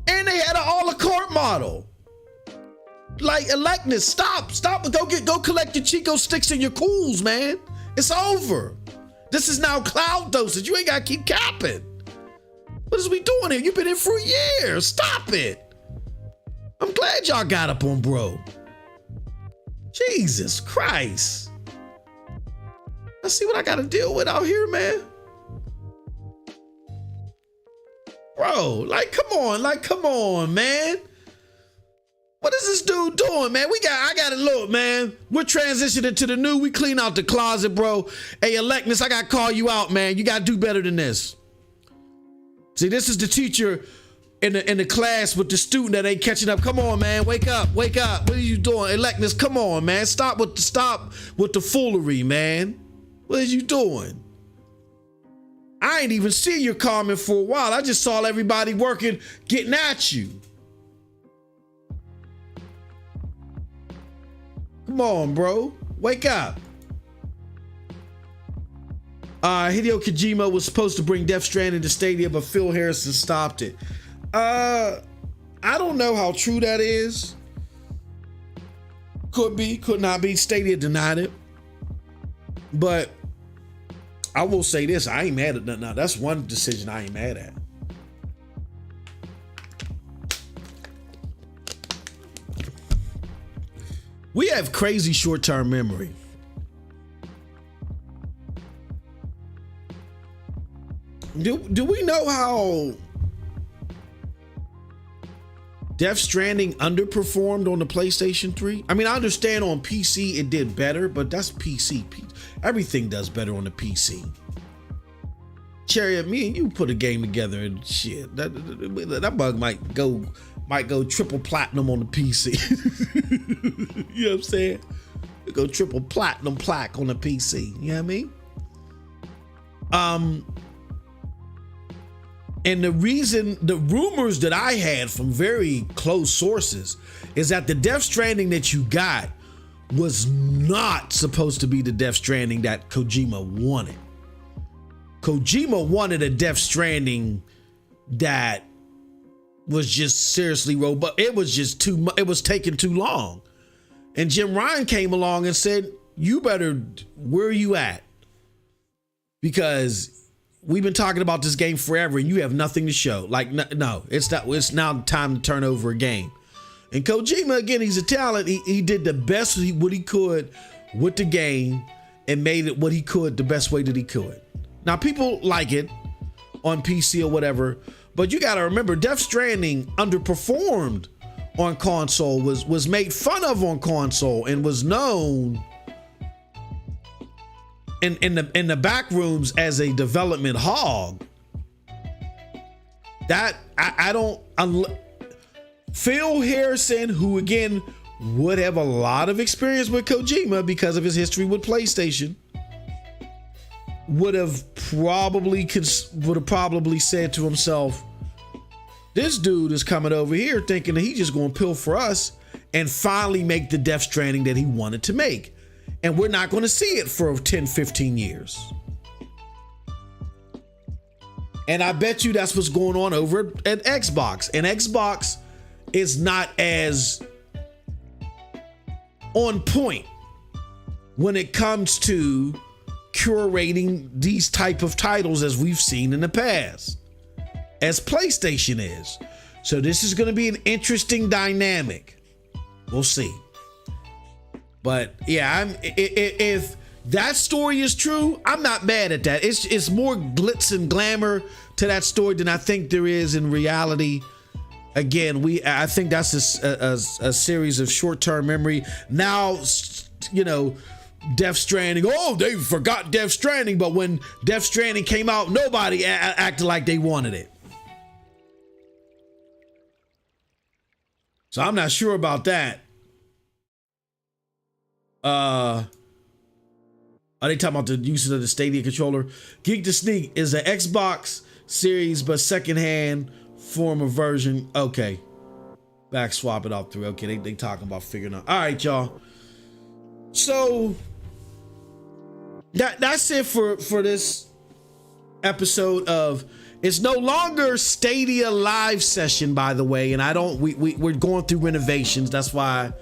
And they had an a la carte model. Like, Electness, stop, go collect your Chico sticks and your cools, man. It's over. This is now cloud dosage. You ain't gotta keep capping. What is we doing here? You've been in for a year. Stop it. I'm glad y'all got up on bro. Jesus Christ. I see what I gotta deal with out here, man. Bro, come on, man. What is this dude doing, man? I gotta look, man. We're transitioning to the new. We clean out the closet, bro. Hey, Electness, I gotta call you out, man. You gotta do better than this. See, this is the teacher in the class with the student that ain't catching up. Come on, man. Wake up. What are you doing? Electness, come on, man. Stop with the foolery, man. What are you doing? I ain't even seen your comment for a while. I just saw everybody working, getting at you. Come on, bro. Wake up. Hideo Kojima was supposed to bring Death Stranding to Stadia, but Phil Harrison stopped it. I don't know how true that is. Could be, could not be. Stadia denied it. But I will say this, I ain't mad at that. Now, that's one decision I ain't mad at. We have crazy short-term memory. Do we know how Death Stranding underperformed on the PlayStation 3? I mean, I understand on PC it did better, but that's PC. Everything does better on the PC. Cherry, me and you put a game together and shit. That bug might go triple platinum on the PC. You know what I'm saying? It go triple platinum plaque on the PC. You know what I mean? And the rumors that I had from very close sources is that the Death Stranding that you got was not supposed to be the Death Stranding that Kojima wanted. Kojima wanted a Death Stranding that was just seriously robust. It was just it was taking too long. And Jim Ryan came along and said, you better, where are you at? Because we've been talking about this game forever and you have nothing to show. Like, no, it's now time to turn over a game. And Kojima, again, he's a talent. He did the best what he could with the game and made it what he could the best way that he could. Now, people like it on PC or whatever, but you got to remember, Death Stranding underperformed on console, was made fun of on console, and was known in the back rooms as a development hog. That I don't. Phil Harrison, who again would have a lot of experience with Kojima because of his history with PlayStation, would have probably said to himself, this dude is coming over here thinking that he's just going to pill for us and finally make the Death Stranding that he wanted to make. And we're not going to see it for 10, 15 years. And I bet you that's what's going on over at Xbox. And Xbox is not as on point when it comes to curating these type of titles as we've seen in the past, as PlayStation is. So this is going to be an interesting dynamic. We'll see. But yeah, if that story is true, I'm not mad at that. It's more glitz and glamour to that story than I think there is in reality. Again, I think that's a series of short-term memory. Now, you know, Death Stranding. Oh, they forgot Death Stranding, but when Death Stranding came out, nobody acted like they wanted it. So I'm not sure about that. Are they talking about the usage of the Stadia controller? Geek to Sneak is an Xbox Series, but secondhand form of version. Okay. Back swap it off through. Okay, they talking about figuring out. All right, y'all. So that's it for this episode of. It's no longer Stadia live session, by the way, and we're going through renovations. That's why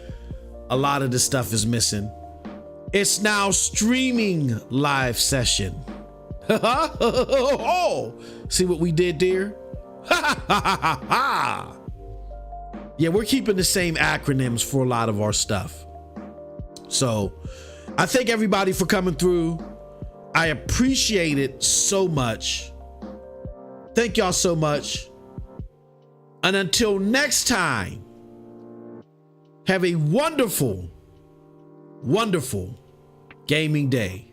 a lot of this stuff is missing. It's now streaming live session. Oh, see what we did there? Yeah, we're keeping the same acronyms for a lot of our stuff. So I thank everybody for coming through. I appreciate it so much. Thank y'all so much. And until next time, have a wonderful, wonderful gaming day.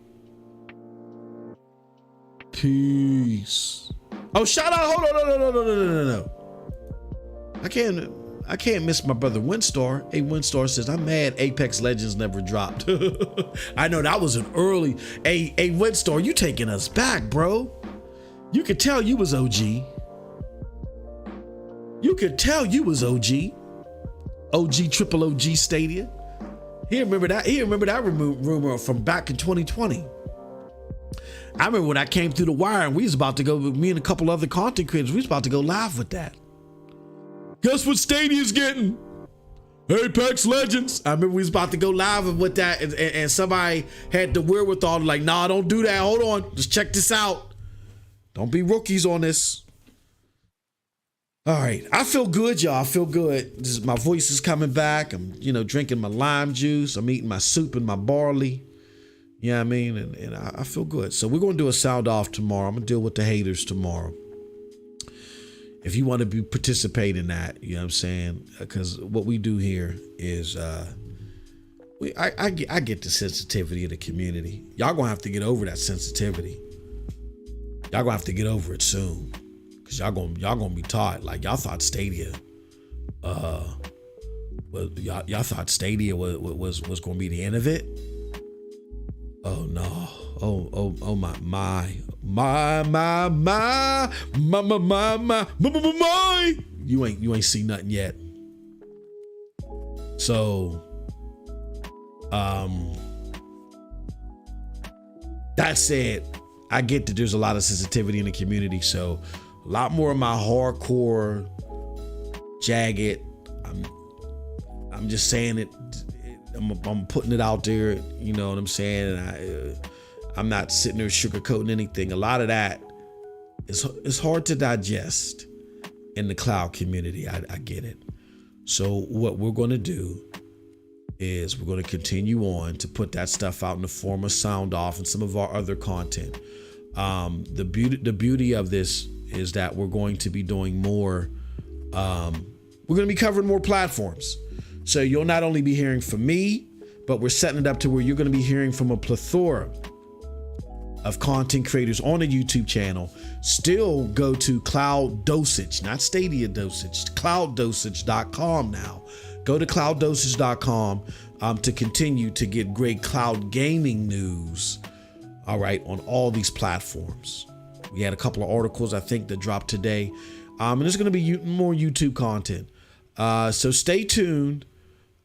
Peace. Oh, shout out. Hold on. No. I can't miss my brother Winstar. Hey, Winstar says, I'm mad Apex Legends never dropped. I know that was an early. Hey, Winstar, you taking us back, bro. You could tell you was OG. You could tell you was OG. OG, triple OG Stadia. He remember that rumor from back in 2020. I remember when I came through the wire and we was about to go, me and a couple other content creators, we was about to go live with that. Guess what Stadia's getting? Apex Legends. I remember we was about to go live with that and somebody had the wherewithal to like, nah, don't do that. Hold on. Just check this out. Don't be rookies on this. All right. I feel good, y'all. I feel good. My voice is coming back. I'm, drinking my lime juice. I'm eating my soup and my barley. You know what I mean? And I feel good. So we're going to do a sound off tomorrow. I'm going to deal with the haters tomorrow. If you want to participate in that, you know what I'm saying? Because what we do here is I get the sensitivity of the community. Y'all going to have to get over that sensitivity. Y'all gonna have to get over it soon, cause y'all gonna be taught like y'all thought Stadia, y'all thought Stadia was gonna be the end of it. Oh no! Oh my! You ain't seen nothing yet. So, that said. I get that there's a lot of sensitivity in the community, so a lot more of my hardcore, jagged. I'm just saying it. I'm putting it out there. You know what I'm saying? And I'm not sitting there sugarcoating anything. A lot of that is hard to digest in the cloud community. I get it. So what we're going to do is we're going to continue on to put that stuff out in the form of sound off and some of our other content. The beauty of this is that we're going to be doing more. We're going to be covering more platforms. So you'll not only be hearing from me, but we're setting it up to where you're going to be hearing from a plethora of content creators on the YouTube channel. Still go to Cloud Dosage, not Stadia Dosage, CloudDosage.com now. Go to CloudDosage.com to continue to get great cloud gaming news. All right, on all these platforms. We had a couple of articles I think that dropped today, and there's going to be more YouTube content. So stay tuned.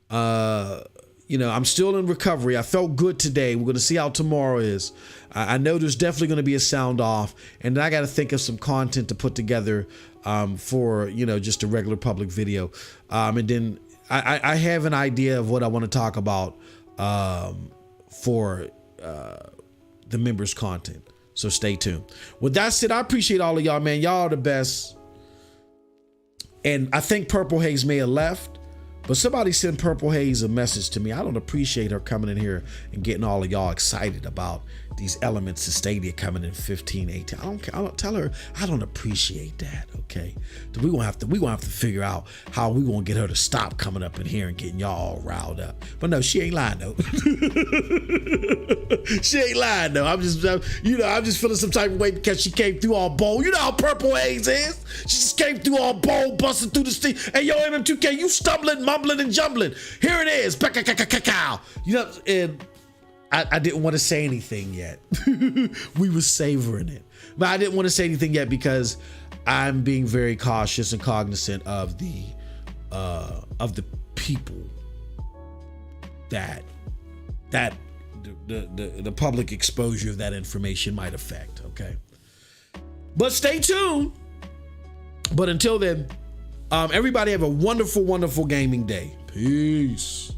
I'm still in recovery. I felt good today. We're going to see how tomorrow is. I know there's definitely going to be a sound off, and I got to think of some content to put together for just a regular public video, and then I have an idea of what I want to talk about for the members' content. So stay tuned. With that said, I appreciate all of y'all, man. Y'all are the best. And I think Purple Haze may have left, but somebody sent Purple Haze a message to me. I don't appreciate her coming in here and getting all of y'all excited about these elements of Stadia coming in 15, 18. I don't care. I don't tell her. I don't appreciate that. Okay, we gonna have to figure out how we gonna get her to stop coming up in here and getting y'all all riled up. But no, she ain't lying though. She ain't lying though. I'm just feeling some type of way because she came through all bold. You know how Purple Haze is. She just came through all bold, busting through the street. Hey, yo, MM2K, you stumbling, mumbling, and jumbling. Here it is. You know, and I didn't want to say anything yet. We were savoring it, but I didn't want to say anything yet because I'm being very cautious and cognizant of the people that the public exposure of that information might affect. Okay, but stay tuned. But until then, everybody have a wonderful, wonderful gaming day. Peace.